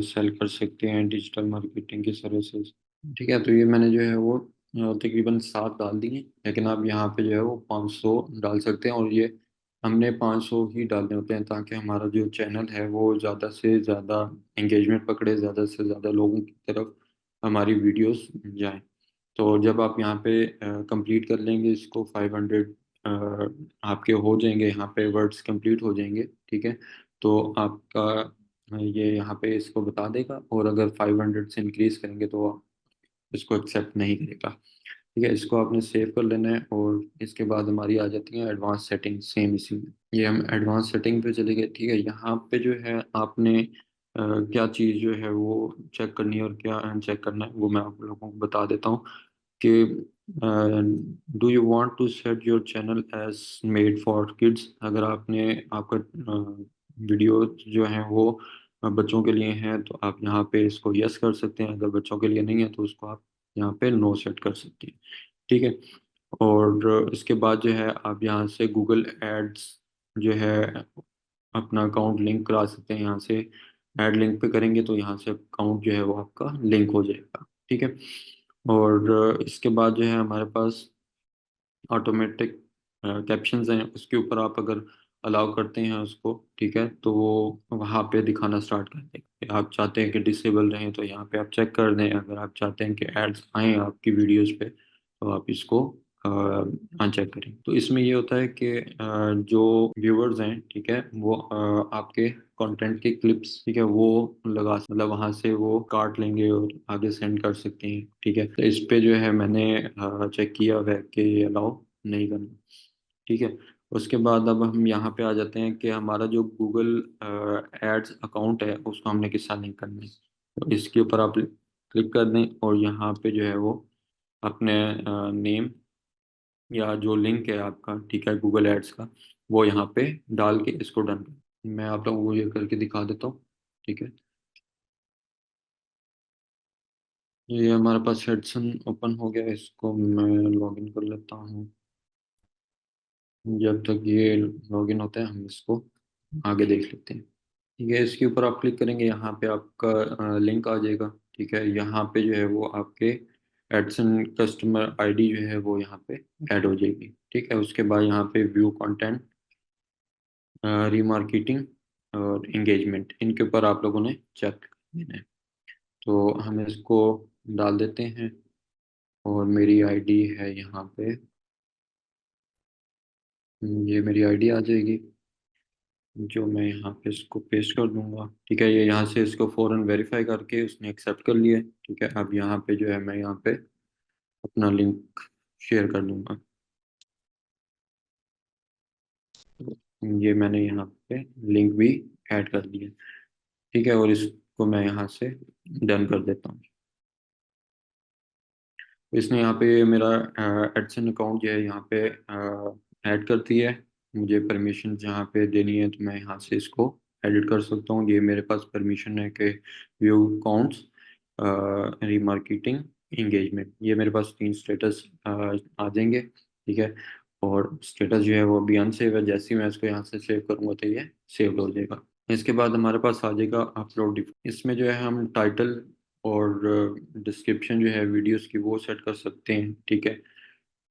सेल कर सकते हैं डिजिटल मार्केटिंग की सर्विसेज, ठीक है। तो ये मैंने जो है वो तकरीबन 7 डाल दिए, लेकिन आप यहाँ पे जो है वो 500 डाल सकते हैं। और ये हमने 500 ही डालने होते हैं, ताकि हमारा जो चैनल है वो ज़्यादा से ज़्यादा एंगेजमेंट पकड़े, ज़्यादा से ज़्यादा लोगों की तरफ हमारी वीडियोस जाएं। तो जब आप यहाँ पे कंप्लीट कर लेंगे इसको, 500 आपके हो जाएंगे, यहाँ पे वर्ड्स कंप्लीट हो जाएंगे, ठीक है। तो आपका ये यहाँ पे इसको बता देगा, और अगर 500 से इंक्रीज करेंगे तो इसको एक्सेप्ट नहीं करेगा। ठीक है, इसको आपने सेव कर लेना है। और इसके बाद हमारी आ जाती है एडवांस सेटिंग, सेम इसी में। ये हम एडवांस सेटिंग पे चले गए, ठीक है। यहाँ पे जो है आपने क्या चीज़ जो है वो चेक करनी है और क्या अनचेक करना है, वो मैं आप लोगों को बता देता हूँ। कि do you want to set your channel as made for kids. अगर आपने आपका वीडियो जो है वो बच्चों के लिए हैं, तो आप यहाँ पे इसको यस कर सकते हैं। अगर बच्चों के लिए नहीं है तो उसको आप यहाँ पे नो सेट कर सकते हैं, ठीक है। और इसके बाद जो है आप यहाँ से गूगल एड्स जो है अपना अकाउंट लिंक करा सकते हैं। यहाँ से ऐड लिंक पे करेंगे तो यहाँ से अकाउंट जो है वो आपका लिंक हो जाएगा, ठीक है। और इसके बाद जो है हमारे पास ऑटोमेटिक कैप्शंस हैं, उसके ऊपर आप अगर अलाउ करते हैं उसको, ठीक है, तो वो वहाँ पे दिखाना स्टार्ट कर देगा। आप चाहते हैं कि डिसेबल रहें तो यहाँ पे आप चेक कर दें। अगर आप चाहते हैं कि एड्स आएँ आपकी वीडियोस पे, तो आप इसको अनचेक करें। तो इसमें ये होता है कि जो व्यूवर्स हैं, ठीक है, वो आपके कंटेंट के क्लिप्स, ठीक है, वो मतलब वहाँ से वो काट लेंगे और आगे सेंड कर सकते हैं, ठीक है। तो इस पे जो है मैंने चेक किया हुआ है कि ये अलाउ नहीं करना, ठीक है। उसके बाद अब हम यहाँ पे आ जाते हैं कि हमारा जो गूगल एड्स अकाउंट है उसको हमने किस साथ लिंक करना है। तो इसके ऊपर आप क्लिक कर दें और यहाँ पे जो है वो अपने नेम या जो लिंक है आपका, ठीक है, गूगल एड्स का, वो यहाँ पे डाल के इसको डन कर। मैं आप लोगों को ये करके दिखा देता हूँ, ठीक है। ये हमारे पास हेडसन ओपन हो गया, इसको मैं लॉगिन कर लेता हूँ। जब तक ये लॉगिन होता है हम इसको आगे देख लेते हैं। ठीक है, इसके ऊपर आप क्लिक करेंगे, यहाँ पे आपका लिंक आ जाएगा। ठीक है, यहाँ पे जो है वो आपके एडसन कस्टमर आईडी जो है वो यहाँ पे ऐड हो जाएगी। ठीक है, उसके बाद यहाँ पे व्यू कंटेंट, रीमार्केटिंग और इंगेजमेंट, इनके ऊपर आप लोगों ने चेक करना है। तो हम इसको डाल देते हैं और मेरी आईडी है यहाँ पे, ये मेरी आईडी आ जाएगी जो मैं यहाँ पे इसको पेस्ट कर दूंगा। ठीक है, ये यहाँ से इसको फ़ौरन वेरीफाई करके उसने एक्सेप्ट कर लिया है। ठीक है, अब यहाँ पे जो है मैं यहाँ पे अपना लिंक शेयर कर दूंगा। ये मैंने यहाँ पे लिंक भी ऐड कर दिया। ठीक है, और इसको मैं यहाँ से डन कर देता हूँ। इसने यहाँ पे मेरा एडसन अकाउंट जो है यहाँ पे ऐड कर दिया है। मुझे परमिशन जहाँ पे देनी है तो मैं यहाँ से इसको एडिट कर सकता हूँ। ये मेरे पास परमिशन है कि व्यू अकाउंट्स, रीमार्केटिंग, इंगेजमेंट, ये मेरे पास 3 स्टेटस आ जाएंगे। ठीक है, और स्टेटस जो है वो अभी अनसेव है, जैसे ही मैं इसको यहाँ से सेव करूँगा तो ये सेव हो जाएगा। इसके बाद हमारे पास आ जाएगा अपलोड। इसमें जो है हम टाइटल और डिस्क्रिप्शन जो है वीडियोस की वो सेट कर सकते हैं। ठीक है,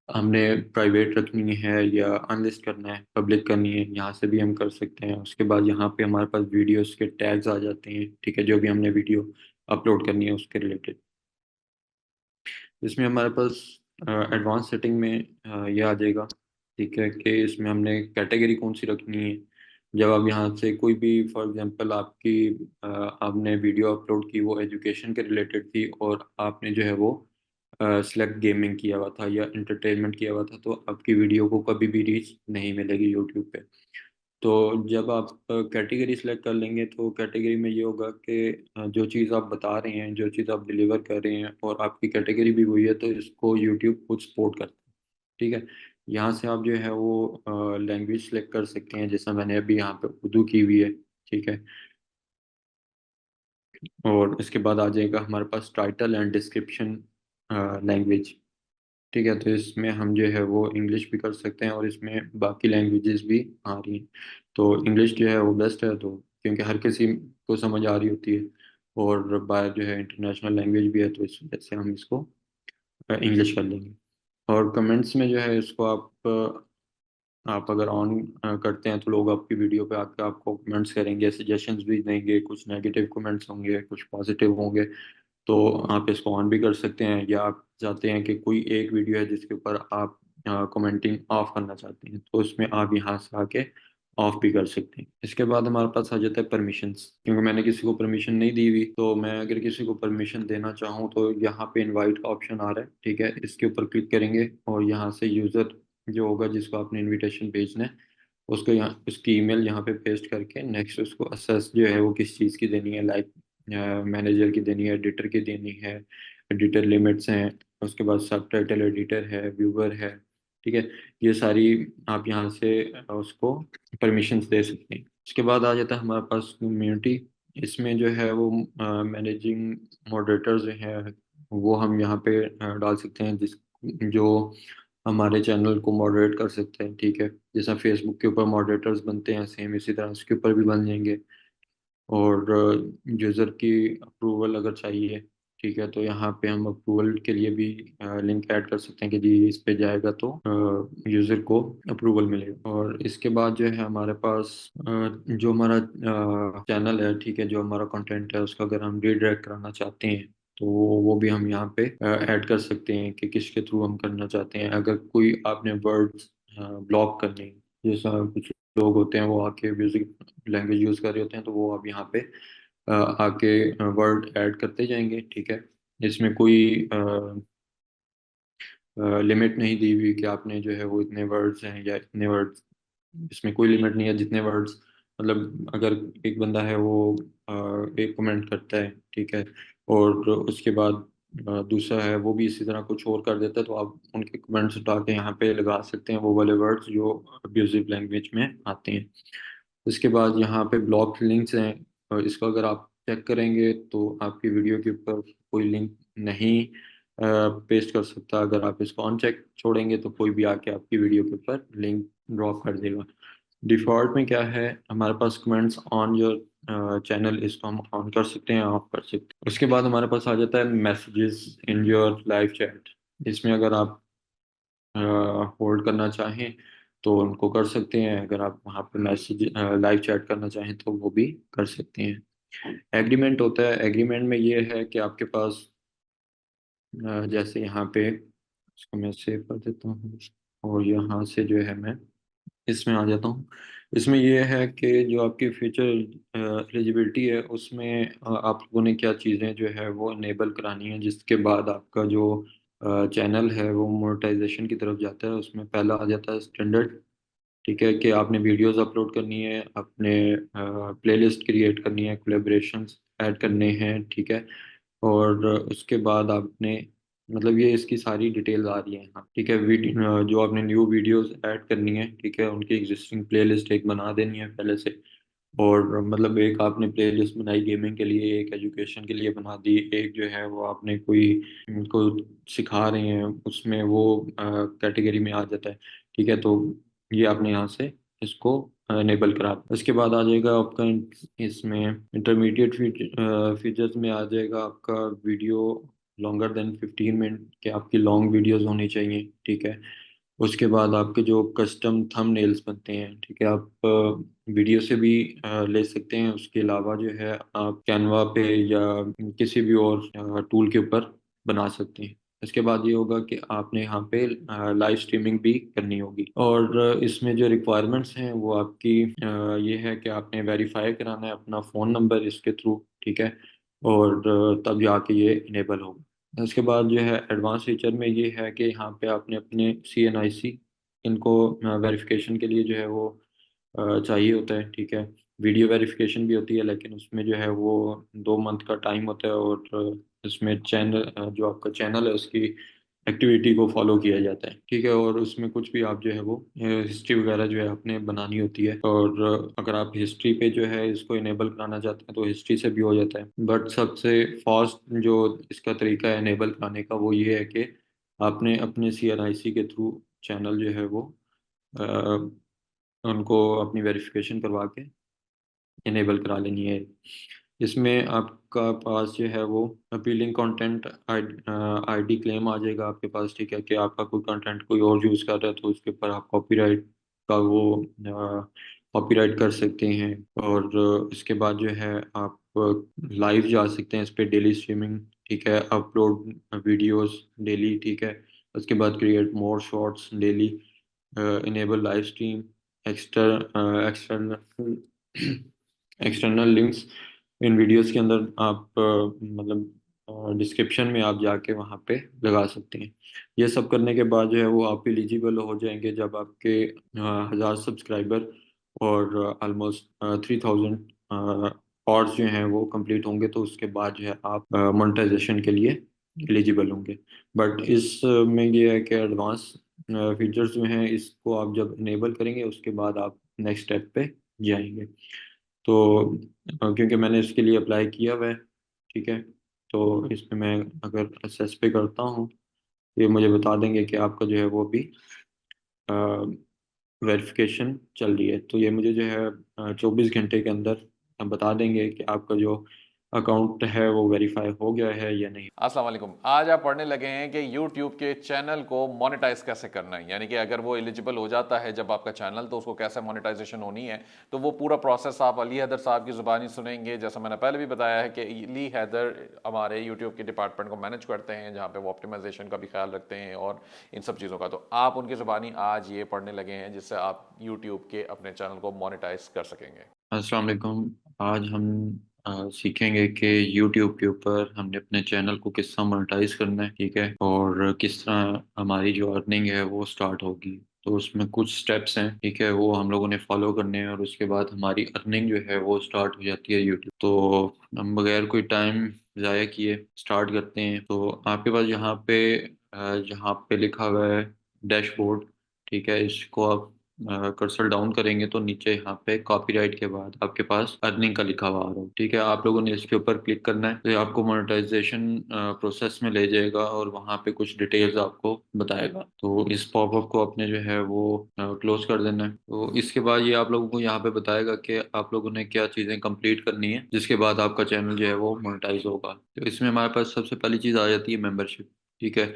हमने प्राइवेट रखनी है या अनलिस्ट करना है, पब्लिक करनी है, यहाँ से भी हम कर सकते हैं। उसके बाद यहाँ पे हमारे पास वीडियोस के टैग्स आ जाते हैं। ठीक है, जो भी हमने वीडियो अपलोड करनी है उसके रिलेटेड। इसमें हमारे पास एडवांस सेटिंग में ये आ जाएगा। ठीक है, कि इसमें हमने कैटेगरी कौन सी रखनी है। जब आप यहाँ से कोई भी, फॉर एग्जांपल आपकी आपने वीडियो अपलोड की वो एजुकेशन के रिलेटेड थी और आपने जो है वो सिलेक्ट गेमिंग किया हुआ था या इंटरटेनमेंट किया हुआ था, तो आपकी वीडियो को कभी भी रीच नहीं मिलेगी यूट्यूब पे। तो जब आप कैटेगरी सेलेक्ट कर लेंगे तो कैटेगरी में ये होगा कि जो चीज़ आप बता रहे हैं, जो चीज़ आप डिलीवर कर रहे हैं और आपकी कैटेगरी भी वही है, तो इसको यूट्यूब खुद सपोर्ट करता है। ठीक है, यहाँ से आप जो है वो लैंग्वेज सेलेक्ट कर सकते हैं, जैसा मैंने अभी यहाँ पे उर्दू की हुई है। ठीक है, और इसके बाद आ जाएगा हमारे पास टाइटल एंड डिस्क्रिप्शन लैंग्वेज। ठीक है, तो इसमें हम जो है वो इंग्लिश भी कर सकते हैं और इसमें बाकी लैंग्वेजेस भी आ रही हैं। तो इंग्लिश जो है वो बेस्ट है, तो क्योंकि हर किसी को समझ आ रही होती है और बाहर जो है इंटरनेशनल लैंग्वेज भी है, तो इस वजह से हम इसको इंग्लिश कर लेंगे। और कमेंट्स में जो है इसको आप अगर ऑन करते हैं तो लोग आपकी वीडियो पे आके आपको कमेंट्स करेंगे, सजेशंस भी देंगे, कुछ नेगेटिव कमेंट्स होंगे, कुछ पॉजिटिव होंगे। तो आप इसको ऑन भी कर सकते हैं, या आप चाहते हैं कि कोई एक वीडियो है जिसके ऊपर आप कमेंटिंग ऑफ करना चाहते हैं तो उसमें आप यहाँ से आके ऑफ भी कर सकते हैं। इसके बाद हमारे पास आ जाता है परमिशंस। क्योंकि मैंने किसी को परमिशन नहीं दी हुई, तो मैं अगर किसी को परमिशन देना चाहूँ तो यहाँ पे इनवाइट का ऑप्शन आ रहा है। ठीक है, इसके ऊपर क्लिक करेंगे और यहाँ से यूज़र जो होगा जिसको आपने इनविटेशन भेजना है उसको यहाँ उसकी ईमेल यहाँ पे पेस्ट करके नेक्स्ट उसको असेस जो है वो किस चीज़ की देनी है, लाइक मैनेजर की देनी है, एडिटर की देनी है, एडिटर लिमिट्स हैं, उसके बाद सबटाइटल एडिटर है, व्यूअर है। ठीक है, ये सारी आप यहाँ से उसको परमिशंस दे सकते हैं। उसके बाद आ जाता है हमारे पास कम्युनिटी। इसमें जो है वो मैनेजिंग मॉडरेटर्स जो है वो हम यहाँ पे डाल सकते हैं, जिस जो हमारे चैनल को मॉडरेट कर सकते हैं। ठीक है, जैसा फेसबुक के ऊपर मॉडरेटर्स बनते हैं सेम इसी तरह उसके ऊपर भी बन जाएंगे। और यूज़र की अप्रूवल अगर चाहिए, ठीक है, तो यहाँ पे हम अप्रूवल के लिए भी लिंक ऐड कर सकते हैं कि जी इस पे जाएगा तो यूज़र को अप्रूवल मिलेगा। और इसके बाद जो है हमारे पास जो हमारा चैनल है, ठीक है, जो हमारा कंटेंट है उसका अगर हम रीडायरेक्ट कराना चाहते हैं तो वो भी हम यहाँ पे ऐड कर सकते हैं कि किसके थ्रू हम करना चाहते हैं। अगर कोई आपने वर्ड्स ब्लॉक करने हैं, जैसा कुछ लोग होते हैं वो आके म्यूजिक लैंग्वेज यूज़ कर रहे होते हैं, तो वो आप यहाँ पे आके वर्ड ऐड करते जाएंगे। ठीक है, इसमें कोई लिमिट नहीं दी हुई कि आपने जो है वो इतने वर्ड्स हैं या इतने वर्ड्स, इसमें कोई लिमिट नहीं है जितने वर्ड्स, मतलब अगर एक बंदा है वो एक कमेंट करता है, ठीक है, और उसके बाद दूसरा है वो भी इसी तरह कुछ और कर देता है, तो आप उनके कमेंट्स उठा के यहाँ पे लगा सकते हैं वो वाले वर्ड्स जो अब्यूजिव लैंग्वेज में आते हैं। उसके बाद यहाँ पे ब्लॉक लिंक्स हैं, और इसको अगर आप चेक करेंगे तो आपकी वीडियो के ऊपर कोई लिंक नहीं पेस्ट कर सकता। अगर आप इसको ऑन चेक छोड़ेंगे तो कोई भी आके आपकी वीडियो के ऊपर लिंक ड्रॉप कर देगा। डिफ़ॉल्ट में क्या है, हमारे पास कमेंट्स ऑन योर चैनल, इसको हम ऑन कर सकते हैं, ऑफ कर सकते हैं। उसके बाद हमारे पास आ जाता है messages in your live chat. इसमें अगर आप होल्ड करना चाहें तो उनको कर सकते हैं, अगर आप वहाँ पे मैसेज लाइव चैट करना चाहें तो वो भी कर सकते हैं। एग्रीमेंट होता है, एग्रीमेंट में ये है कि आपके पास जैसे यहाँ पे इसको मैं सेव कर देता हूँ और यहाँ से जो है मैं इसमें आ जाता हूँ। इसमें ये है कि जो आपकी फ्यूचर एलिजिबिलिटी है उसमें आप लोगों ने क्या चीज़ें जो है वो इनेबल करानी है, जिसके बाद आपका जो चैनल है वो मोनेटाइजेशन की तरफ जाता है। उसमें पहला आ जाता है स्टैंडर्ड, ठीक है, कि आपने वीडियोस अपलोड करनी है, अपने प्लेलिस्ट क्रिएट करनी है, कोलेब्रेशंस ऐड करने हैं, ठीक है। और उसके बाद आपने मतलब ये इसकी सारी डिटेल्स आ रही है यहाँ, ठीक है। वीडियो जो आपने न्यू वीडियोस ऐड करनी है, ठीक है, उनकी एग्जिस्टिंग प्लेलिस्ट एक बना देनी है पहले से। और मतलब एक आपने प्लेलिस्ट बनाई गेमिंग के लिए, एक एजुकेशन के लिए बना दी, एक जो है वो आपने कोई को सिखा रहे हैं उसमें वो कैटेगरी में आ जाता है, ठीक है। तो ये आपने यहाँ से इसको इनेबल करा दिया। उसके बाद आ जाएगा आपका इसमें इंटरमीडिएट फीचर्स में आ जाएगा आपका वीडियो लॉन्गर देन 15 मिनट के आपकी लॉन्ग वीडियोस होनी चाहिए, ठीक है। उसके बाद आपके जो कस्टम थंबनेल्स बनते हैं, ठीक है, आप वीडियो से भी ले सकते हैं। उसके अलावा जो है आप कैनवा पे या किसी भी और टूल के ऊपर बना सकते हैं। इसके बाद ये होगा कि आपने यहाँ पे लाइव स्ट्रीमिंग भी करनी होगी। और इसमें जो रिक्वायरमेंट्स हैं वो आपकी ये है कि आपने वेरीफाई कराना है अपना फ़ोन नंबर इसके थ्रू, ठीक है। और तब जाके ये इनेबल होगा। उसके बाद जो है एडवांस फीचर में ये है कि यहाँ पे आपने अपने CNIC इनको वेरिफिकेशन के लिए जो है वो चाहिए होता है, ठीक है। वीडियो वेरिफिकेशन भी होती है लेकिन उसमें जो है वो 2 मंथ का टाइम होता है। और इसमें चैनल जो आपका चैनल है उसकी एक्टिविटी को फॉलो किया जाता है, ठीक है। और उसमें कुछ भी आप जो है वो हिस्ट्री वगैरह जो है आपने बनानी होती है। और अगर आप हिस्ट्री पे जो है इसको इनेबल कराना चाहते हैं तो हिस्ट्री से भी हो जाता है। बट सबसे फास्ट जो इसका तरीका है इनेबल कराने का वो ये है कि आपने अपने CNIC के थ्रू चैनल जो है वो अ, उनको अपनी वेरिफिकेशन करवा के इनेबल करा लेनी है। इसमें आपका पास जो है वो अपीलिंग कंटेंट आईडी क्लेम आ जाएगा आपके पास, ठीक है, कि आपका कोई कंटेंट कोई और यूज़ कर रहा है तो उसके ऊपर आप कॉपीराइट का वो कॉपीराइट कर सकते हैं। और इसके बाद जो है आप लाइव जा सकते हैं इस पे, डेली स्ट्रीमिंग, ठीक है, अपलोड वीडियोस डेली, ठीक है। उसके बाद create more shorts daily, enable live stream, external external links in videos के अंदर आप मतलब डिस्क्रिप्शन में आप जाके वहाँ पे लगा सकते हैं। ये सब करने के बाद जो है वो आप एलिजिबल हो जाएंगे जब आपके 1000 सब्सक्राइबर और ऑलमोस्ट 3000 ऑर्स जो हैं वो कंप्लीट होंगे, तो उसके बाद जो है आप मोनेटाइजेशन के लिए एलिजिबल होंगे। बट इस में ये है कि एडवांस फीचर्स जो हैं इसको आप जब इनेबल करेंगे उसके बाद आप नेक्स्ट स्टेप पे जाएंगे। तो क्योंकि मैंने इसके लिए अप्लाई किया हुआ है, ठीक है, तो इसमें मैं अगर असेस पे करता हूँ तो ये मुझे बता देंगे कि आपका जो है वो भी वेरिफिकेशन चल रही है। तो ये मुझे जो है 24 घंटे के अंदर बता देंगे कि आपका जो अकाउंट है वो वेरीफाई हो गया है या नहीं। अस्सलाम वालेकुम। आज आप पढ़ने लगे हैं कि YouTube के चैनल को मोनेटाइज कैसे करना है, यानी कि अगर वो एलिजिबल हो जाता है जब आपका चैनल, तो उसको कैसे मोनेटाइजेशन होनी है। तो वो पूरा प्रोसेस आप अली हैदर साहब की ज़ुबानी सुनेंगे। जैसा मैंने पहले भी बताया है कि अली हैदर हमारे YouTube के डिपार्टमेंट को मैनेज करते हैं, जहाँ पे वो ऑप्टिमाइजेशन का भी ख्याल रखते हैं और इन सब चीज़ों का। तो आप उनकी ज़ुबानी आज ये पढ़ने लगे हैं जिससे आप YouTube के अपने चैनल को मोनेटाइज कर सकेंगे। अस्सलाम वालेकुम। आज हम सीखेंगे कि YouTube के ऊपर हमने अपने चैनल को किस तरह मोनेटाइज करना है, ठीक है, और किस तरह हमारी जो अर्निंग है वो स्टार्ट होगी। तो उसमें कुछ स्टेप्स हैं, ठीक है, वो हम लोगों ने फॉलो करने हैं और उसके बाद हमारी अर्निंग जो है वो स्टार्ट हो जाती है YouTube। तो हम बगैर कोई टाइम ज़ाया किए स्टार्ट करते हैं। तो आपके पास यहाँ पे लिखा हुआ है डैशबोर्ड, ठीक है, इसको आप कर्सर डाउन करेंगे तो नीचे यहाँ पे कॉपीराइट के बाद आपके पास अर्निंग का लिखा हुआ आ रहा है। ठीक है, आप लोगों ने इसके ऊपर क्लिक करना है तो ये आपको मोनेटाइजेशन प्रोसेस में ले जाएगा और वहाँ पे कुछ डिटेल्स आपको बताएगा। तो इस पॉपअप को आपने जो है वो क्लोज कर देना है। तो इसके बाद ये आप लोगों को यहाँ पे बताएगा कि आप लोगों ने क्या चीज़ें कंप्लीट करनी है, जिसके बाद आपका चैनल जो है वो मोनेटाइज होगा। तो इसमें हमारे पास सबसे पहली चीज़ आ जाती है मेंबरशिप। ठीक है,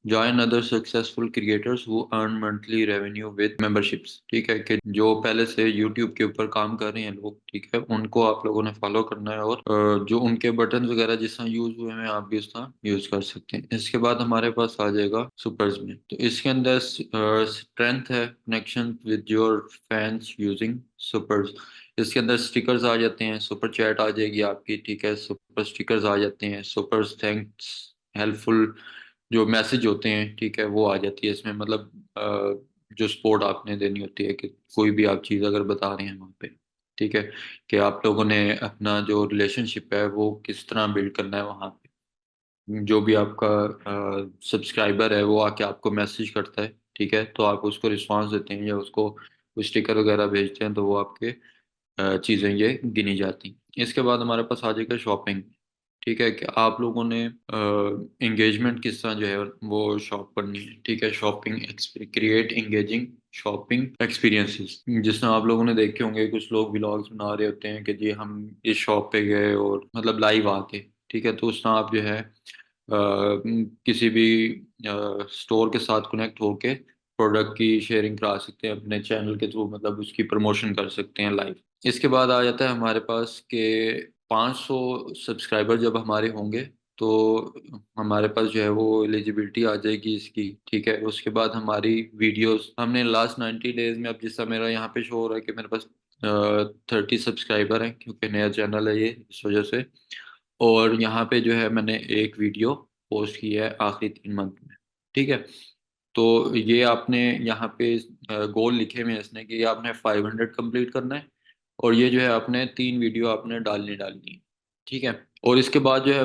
join other successful creators who earn monthly revenue with memberships. ठीक है, कि जो पहले से यूट्यूब के ऊपर काम कर रहे हैं लोग, ठीक है, उनको आप लोगों ने फॉलो करना है और जो उनके बटन वगैरह जिस तरह यूज हुए हैं आप भी उस तरह यूज कर सकते हैं। इसके बाद हमारे पास आ जाएगा सुपर्स में। तो इसके अंदर स्ट्रेंथ है connection with your fans using supers. इसके अंदर स्टिकर्स आ जाते हैं, सुपर चैट आ जाएगी आपकी। ठीक है, सुपर स्टिकर्स आ जाते हैं, सुपर थैंक्स, हेल्पफुल जो मैसेज होते हैं, ठीक है, वो आ जाती है इसमें। मतलब जो सपोर्ट आपने देनी होती है कि कोई भी आप चीज़ अगर बता रहे हैं वहाँ पे, ठीक है, कि आप लोगों ने अपना जो रिलेशनशिप है वो किस तरह बिल्ड करना है वहाँ पे। जो भी आपका सब्सक्राइबर है वो आके आपको मैसेज करता है, ठीक है, तो आप उसको रिस्पांस देते हैं या उसको कोई स्टिकर वगैरह भेजते हैं तो वो आपके चीज़ें ये गिनी जाती। इसके बाद हमारे पास आ जाएगा शॉपिंग। ठीक है, कि आप लोगों ने एंगेजमेंट किस तरह जो है वो शॉप करनी है। ठीक है, shopping create engaging shopping experiences. जिस तरह आप लोगों ने देखे होंगे कुछ लोग व्लॉग्स बना रहे होते हैं कि जी हम इस शॉप पे गए और मतलब लाइव आके, ठीक है, तो उस तरह आप जो है किसी भी स्टोर के साथ कनेक्ट होके प्रोडक्ट की शेयरिंग करा सकते हैं अपने चैनल के थ्रू, मतलब उसकी प्रमोशन कर सकते हैं लाइव। इसके बाद आ जाता है हमारे पास के 500 सब्सक्राइबर जब हमारे होंगे तो हमारे पास जो है वो एलिजिबिलिटी आ जाएगी इसकी। ठीक है, उसके बाद हमारी वीडियोस हमने लास्ट 90 डेज में, अब जिस तरह मेरा यहाँ पे शो हो रहा है कि मेरे पास 30 सब्सक्राइबर हैं क्योंकि नया चैनल है ये, इस वजह से। और यहाँ पे जो है मैंने एक वीडियो पोस्ट की है आखिरी 3 मंथ में। ठीक है, तो ये आपने यहाँ पे गोल लिखे हुए हैं इसने कि आपने 500 कंप्लीट करना है और ये जो है आपने 3 वीडियो आपने डालनी है। ठीक है, और इसके बाद जो है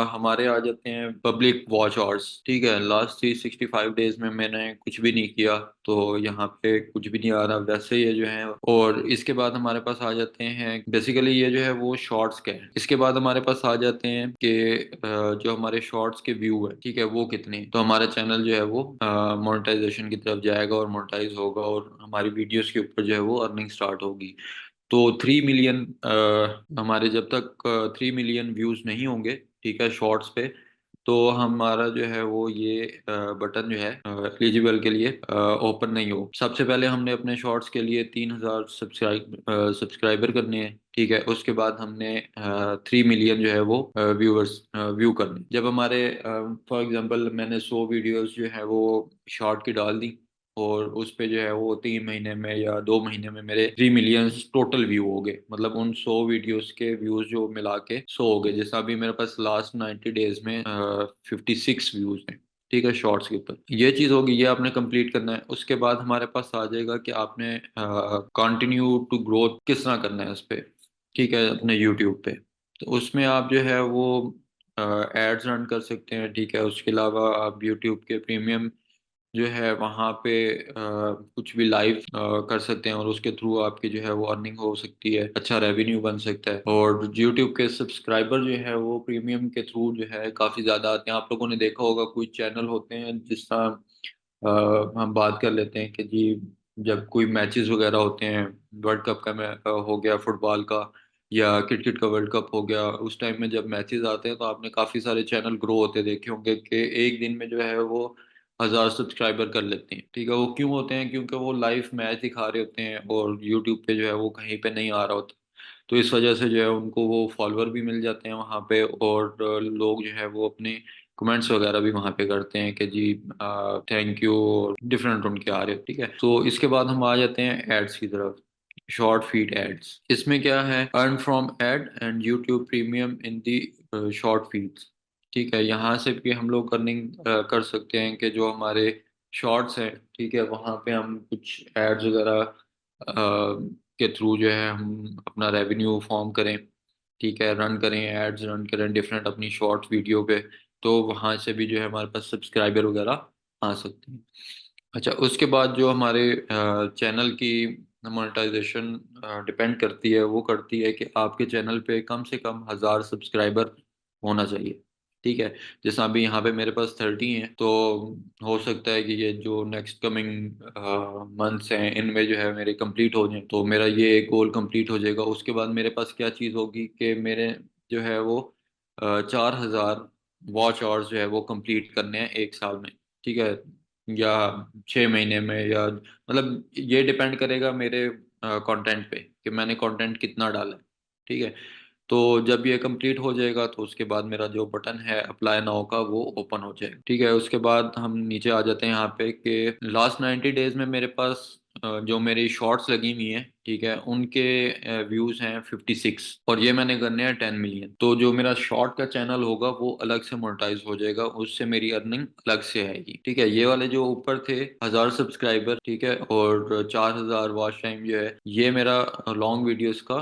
हमारे आ जाते हैं पब्लिक वॉच आवर्स। ठीक है, लास्ट 365 डेज में मैंने कुछ भी नहीं किया तो यहाँ पे कुछ भी नहीं आ रहा, वैसे ये जो है। और इसके बाद हमारे पास आ जाते हैं, बेसिकली ये जो है वो शॉर्ट्स के हैं। इसके बाद हमारे पास आ जाते हैं कि जो हमारे शॉर्ट्स के व्यू है, ठीक है, वो कितने हैं। तो हमारा चैनल जो है वो मोनेटाइजेशन की तरफ जाएगा और मोनेटाइज होगा और हमारी वीडियोस के ऊपर जो है वो अर्निंग स्टार्ट होगी। तो 3 मिलियन हमारे जब तक 3 मिलियन व्यूज नहीं होंगे, ठीक है, शॉर्ट्स पे, तो हमारा जो है वो ये बटन जो है एलिजिबल के लिए ओपन नहीं हो। सबसे पहले हमने अपने शॉर्ट्स के लिए 3,000 सब्सक्राइबर करने हैं। ठीक है, उसके बाद हमने 3 मिलियन जो है वो व्यूअर्स व्यू करने। जब हमारे फॉर एग्जांपल मैंने 100 वीडियोस जो है वो शॉर्ट की डाल दी और उस पे जो है वो 3 महीने में या 2 महीने में मेरे 3 मिलियन टोटल व्यू हो गए। मतलब उन 100 वीडियोस के व्यूज जो मिला के 100 हो गए। जैसा अभी मेरे पास लास्ट 90 डेज में 56 व्यूज हैं, ठीक है, शॉर्ट्स के ऊपर। ये चीज़ होगी, ये आपने कंप्लीट करना है। उसके बाद हमारे पास आ जाएगा कि आपने कंटिन्यू टू ग्रोथ किस तरह करना है उस पर। ठीक है, अपने यूट्यूब पे। तो उसमें आप जो है वो एड्स रन कर सकते हैं। ठीक है, उसके अलावा आप यूट्यूब के प्रीमियम जो है वहाँ पे कुछ भी लाइव कर सकते हैं और उसके थ्रू आपकी जो है वो अर्निंग हो सकती है, अच्छा रेवेन्यू बन सकता है। और यूट्यूब के सब्सक्राइबर जो है वो प्रीमियम के थ्रू जो है काफ़ी ज़्यादा आते हैं। आप लोगों ने देखा होगा कुछ चैनल होते हैं जिस तरह हम बात कर लेते हैं कि जी जब कोई मैचेस वगैरह होते हैं, वर्ल्ड कप का हो गया फुटबॉल का, या क्रिकेट का वर्ल्ड कप हो गया, उस टाइम में जब मैचेस आते हैं तो आपने काफ़ी सारे चैनल ग्रो होते देखे होंगे कि एक दिन में जो है वो 1,000 सब्सक्राइबर कर लेते हैं। ठीक है, वो क्यों होते हैं? क्योंकि वो लाइव मैच दिखा रहे होते हैं और यूट्यूब पे जो है वो कहीं पे नहीं आ रहा होता। तो इस वजह से जो है उनको वो फॉलोअर भी मिल जाते हैं वहाँ पे और लोग जो है वो अपने कमेंट्स वगैरह भी वहाँ पे करते हैं कि जी थैंक यू, डिफरेंट उनके आ रहे हैं। ठीक है, तो इसके बाद हम आ जाते हैं एड्स की तरफ। शॉर्ट फीड एड्स, इसमें क्या है, earn from ad and YouTube premium in the short feeds. ठीक है, यहाँ से भी हम लोग अर्निंग कर सकते हैं कि जो हमारे शॉर्ट्स हैं, ठीक है, वहाँ पे हम कुछ एड्स वगैरह के थ्रू जो है हम अपना रेवेन्यू फॉर्म करें। ठीक है, रन करें, एड्स रन करें डिफरेंट अपनी शॉर्ट वीडियो पे, तो वहाँ से भी जो है हमारे पास सब्सक्राइबर वगैरह आ सकते हैं। अच्छा, उसके बाद जो हमारे चैनल की मोनेटाइजेशन डिपेंड करती है, वो करती है कि आपके चैनल पे कम से कम 1,000 सब्सक्राइबर होना चाहिए। ठीक है। जैसे अभी यहाँ पे मेरे पास 30 हैं, तो हो सकता है कि ये जो नेक्स्ट कमिंग मंथ्स हैं इनमें जो है मेरे कंप्लीट हो जाए, तो मेरा ये गोल कंप्लीट हो जाएगा। उसके बाद मेरे पास क्या चीज़ होगी कि मेरे जो है वो 4,000 वॉच आवर्स जो है वो कंप्लीट करने हैं 1 साल में। ठीक है। या 6 महीने में, या मतलब ये डिपेंड करेगा मेरे कंटेंट पे कि मैंने कंटेंट कितना डाला है। ठीक है। तो जब ये कंप्लीट हो जाएगा तो उसके बाद मेरा जो बटन है अप्लाई नाउ का वो ओपन हो जाएगा। ठीक है। उसके बाद हम नीचे आ जाते हैं यहाँ पे कि लास्ट 90 डेज में मेरे पास जो मेरी शॉर्ट्स लगी हुई हैं, ठीक है, उनके व्यूज हैं 56, और ये मैंने करने हैं 10 मिलियन। तो जो मेरा शॉर्ट का चैनल होगा वो अलग से मोनेटाइज हो जाएगा, उससे मेरी अर्निंग अलग से आएगी। ठीक है। ये वाले जो ऊपर थे 1,000 सब्सक्राइबर, ठीक है, और 4,000 वॉच टाइम, जो है ये मेरा लॉन्ग वीडियोस का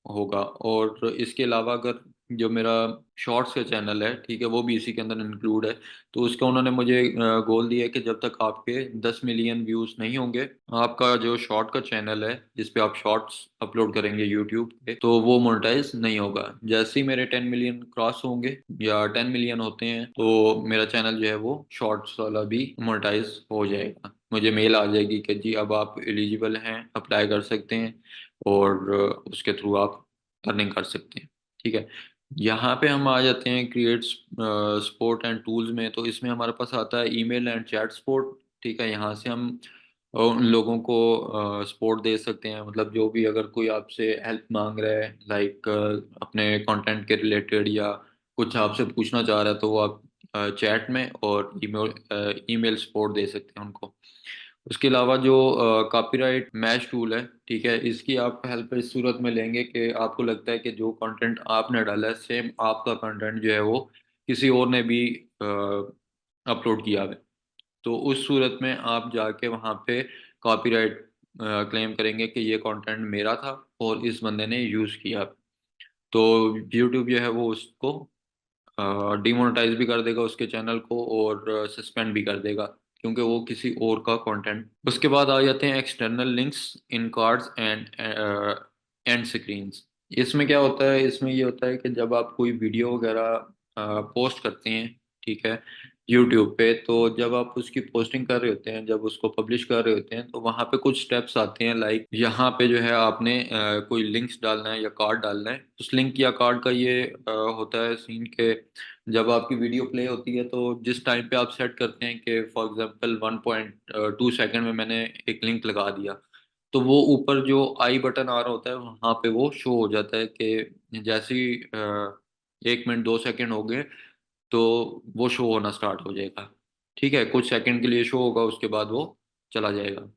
होगा। और इसके अलावा अगर जो मेरा शॉर्ट्स का चैनल है, ठीक है, वो भी इसी के अंदर इंक्लूड है। तो उसका उन्होंने मुझे गोल दिया है कि जब तक आपके 10 मिलियन व्यूज नहीं होंगे, आपका जो शॉर्ट का चैनल है जिस पे आप शॉर्ट्स अपलोड करेंगे यूट्यूब पे, तो वो मोनेटाइज नहीं होगा। जैसे ही मेरे 10 मिलियन क्रॉस होंगे या 10 मिलियन होते हैं, तो मेरा चैनल जो है वो शॉर्ट्स वाला भी मोनेटाइज हो जाएगा। मुझे मेल आ जाएगी कि जी अब आप एलिजिबल हैं, अप्लाई कर सकते हैं, और उसके थ्रू आप अर्निंग कर सकते हैं। ठीक है। यहाँ पे हम आ जाते हैं क्रिएट सपोर्ट एंड टूल्स में। तो इसमें हमारे पास आता है ईमेल एंड चैट सपोर्ट। ठीक है। यहाँ से हम उन लोगों को सपोर्ट दे सकते हैं, मतलब जो भी अगर कोई आपसे हेल्प मांग रहा है, लाइक अपने कंटेंट के रिलेटेड, या कुछ आपसे पूछना चाह रहा है, तो वो आप चैट में और ईमेल सपोर्ट दे सकते हैं उनको। उसके अलावा जो कॉपीराइट मैच टूल है, ठीक है, इसकी आप हेल्प इस सूरत में लेंगे कि आपको लगता है कि जो कंटेंट आपने डाला है सेम आपका कंटेंट जो है वो किसी और ने भी अपलोड किया है, तो उस सूरत में आप जाके वहाँ पे कॉपीराइट क्लेम करेंगे कि ये कंटेंट मेरा था और इस बंदे ने यूज़ किया। तो यूट्यूब जो है वो उसको डिमोनेटाइज भी कर देगा उसके चैनल को, और सस्पेंड भी कर देगा, क्योंकि वो किसी और का कंटेंट। उसके बाद आ जाते हैं external links in cards and and screens. इसमें क्या होता है, इसमें ये होता है कि जब आप कोई वीडियो वगैरह पोस्ट करते हैं, ठीक है, यूट्यूब पे, तो जब आप उसकी पोस्टिंग कर रहे होते हैं, जब उसको पब्लिश कर रहे होते हैं, तो वहाँ पे कुछ स्टेप्स आते हैं। लाइक यहाँ पे जो है आपने कोई लिंक्स डालना है या कार्ड डालना है। उस लिंक या कार्ड का ये होता है सीन के जब आपकी वीडियो प्ले होती है, तो जिस टाइम पे आप सेट करते हैं कि फॉर एग्जांपल 1.2 सेकंड में मैंने एक लिंक लगा दिया, तो वो ऊपर जो आई बटन आ रहा होता है वहाँ पे वो शो हो जाता है कि जैसे ही 1 मिनट 2 सेकंड हो गए, तो वो शो होना स्टार्ट हो जाएगा। ठीक है। कुछ सेकंड के लिए शो होगा, उसके बाद वो चला जाएगा।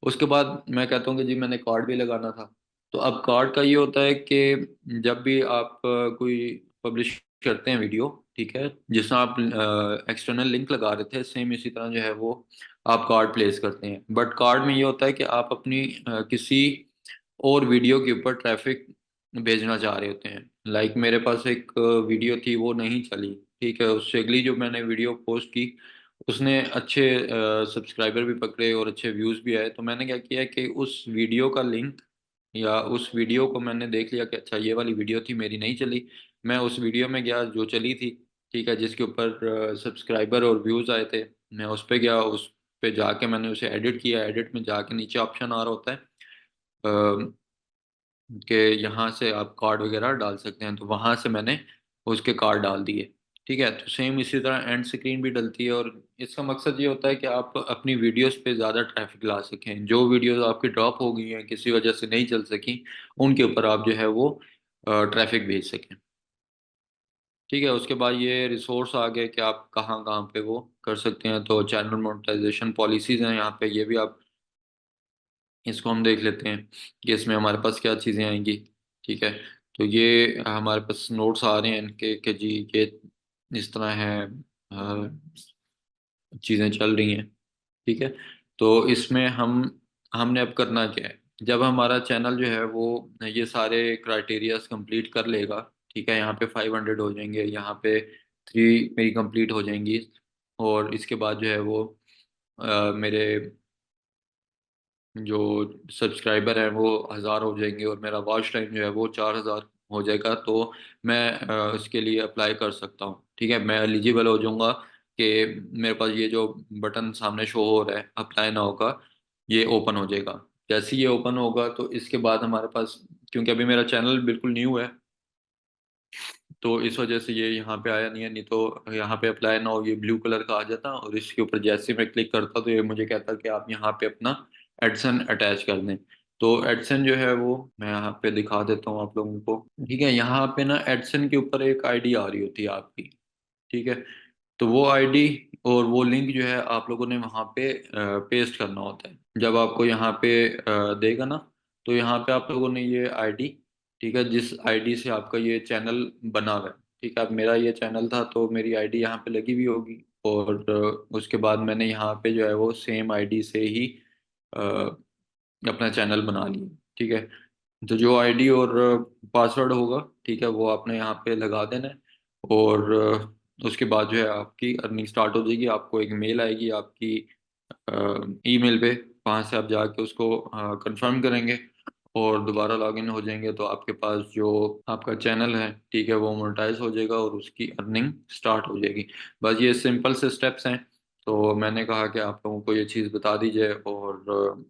उसके बाद मैं कहता हूँ कि जी मैंने कार्ड भी लगाना था। तो अब कार्ड का ये होता है कि जब भी आप कोई पब्लिश करते हैं वीडियो, ठीक है, जिसमें आप एक्सटर्नल लिंक लगा रहे थे, सेम इसी तरह जो है वो आप कार्ड प्लेस करते हैं। बट कार्ड में ये होता है कि आप अपनी किसी और वीडियो के ऊपर ट्रैफिक भेजना चाह रहे होते हैं। लाइक मेरे पास एक वीडियो थी, वो नहीं चली, ठीक है, उससे अगली जो मैंने वीडियो पोस्ट की उसने अच्छे सब्सक्राइबर भी पकड़े और अच्छे व्यूज़ भी आए। तो मैंने क्या किया कि उस वीडियो का लिंक, या उस वीडियो को मैंने देख लिया कि अच्छा ये वाली वीडियो थी, मेरी नहीं चली, मैं उस वीडियो में गया जो चली थी, ठीक है, जिसके ऊपर सब्सक्राइबर और व्यूज़ आए थे, मैं उस पर गया, उस पे जाके मैंने उसे एडिट किया। एडिट में जाके नीचे ऑप्शन आ रहा होता है कि यहाँ से आप कार्ड वगैरह डाल सकते हैं, तो वहाँ से मैंने उसके कार्ड डाल दिए। ठीक है। तो सेम इसी तरह एंड स्क्रीन भी डलती है, और इसका मकसद ये होता है कि आप अपनी वीडियोस पे ज़्यादा ट्रैफिक ला सकें। जो वीडियोस आपकी ड्रॉप हो गई हैं, किसी वजह से नहीं चल सकी, उनके ऊपर आप जो है वो ट्रैफिक भेज सकें। ठीक है। उसके बाद ये रिसोर्स आ गए कि आप कहाँ कहाँ पे वो कर सकते हैं। तो चैनल मोनेटाइजेशन पॉलिसीज़ हैं यहाँ पे, ये भी आप, इसको हम देख लेते हैं कि इसमें हमारे पास क्या चीज़ें आएंगी। ठीक है। तो ये हमारे पास नोट्स आ रहे हैं इनके कि जी ये इस तरह है, चीज़ें चल रही हैं। ठीक है। तो इसमें हमने अब करना क्या है, जब हमारा चैनल जो है वो ये सारे क्राइटेरियाज कंप्लीट कर लेगा, ठीक है, यहाँ पे 500 हो जाएंगे, यहाँ पे 3 मेरी कंप्लीट हो जाएंगी, और इसके बाद जो है वो मेरे जो सब्सक्राइबर हैं वो 1000 हो जाएंगे और मेरा वॉच टाइम जो है वो 4000 हो जाएगा, तो मैं उसके लिए अप्लाई कर सकता हूँ। ठीक है, मैं एलिजिबल हो जाऊंगा कि मेरे पास ये जो बटन सामने शो हो रहा है अप्लाई नाउ का, ये ओपन हो जाएगा। जैसे ही ये ओपन होगा तो इसके बाद हमारे पास, क्योंकि अभी मेरा चैनल बिल्कुल न्यू है, तो इस वजह से ये यहाँ पे आया नहीं है। नहीं तो यहाँ पे अप्लाई नाउ ये ब्लू कलर का आ जाता, और इसके ऊपर जैसे मैं क्लिक करता तो ये मुझे कहता कि आप यहाँ पे अपना एडसन अटैच कर दें। तो एडसन जो है वो मैं यहाँ पे दिखा देता हूँ आप लोगों को। ठीक है, यहाँ पे ना एडसन के ऊपर एक आईडी आ रही होती है आपकी। ठीक है, तो वो आईडी और वो लिंक जो है आप लोगों ने वहाँ पे पेस्ट करना होता है। जब आपको यहाँ पे देगा ना, तो यहाँ पे आप लोगों ने ये आईडी, ठीक है, जिस आईडी से आपका ये चैनल बना हुआ है, ठीक है, अब मेरा ये चैनल था तो मेरी आईडी यहाँ पे लगी हुई होगी, और उसके बाद मैंने यहाँ पे जो है वो सेम आईडी से ही अपना चैनल बना लिया। ठीक है, तो जो आईडी और पासवर्ड होगा, ठीक है, वो आपने यहाँ पे लगा देना है। और उसके बाद जो है आपकी अर्निंग स्टार्ट हो जाएगी। आपको एक मेल आएगी आपकी ईमेल पे, वहाँ से आप जाके उसको कंफर्म करेंगे और दोबारा लॉगिन हो जाएंगे, तो आपके पास जो आपका चैनल है, ठीक है, वो मोनेटाइज हो जाएगा और उसकी अर्निंग स्टार्ट हो जाएगी। बस ये सिंपल से स्टेप्स हैं। तो मैंने कहा कि आप लोगों को ये चीज़ बता दी जाए, और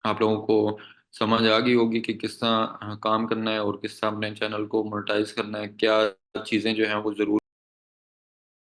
आप लोगों को समझ आ गई होगी कि किस तरह काम करना है और किस तरह अपने चैनल को मोनेटाइज करना है, क्या चीज़ें जो हैं वो ज़रूर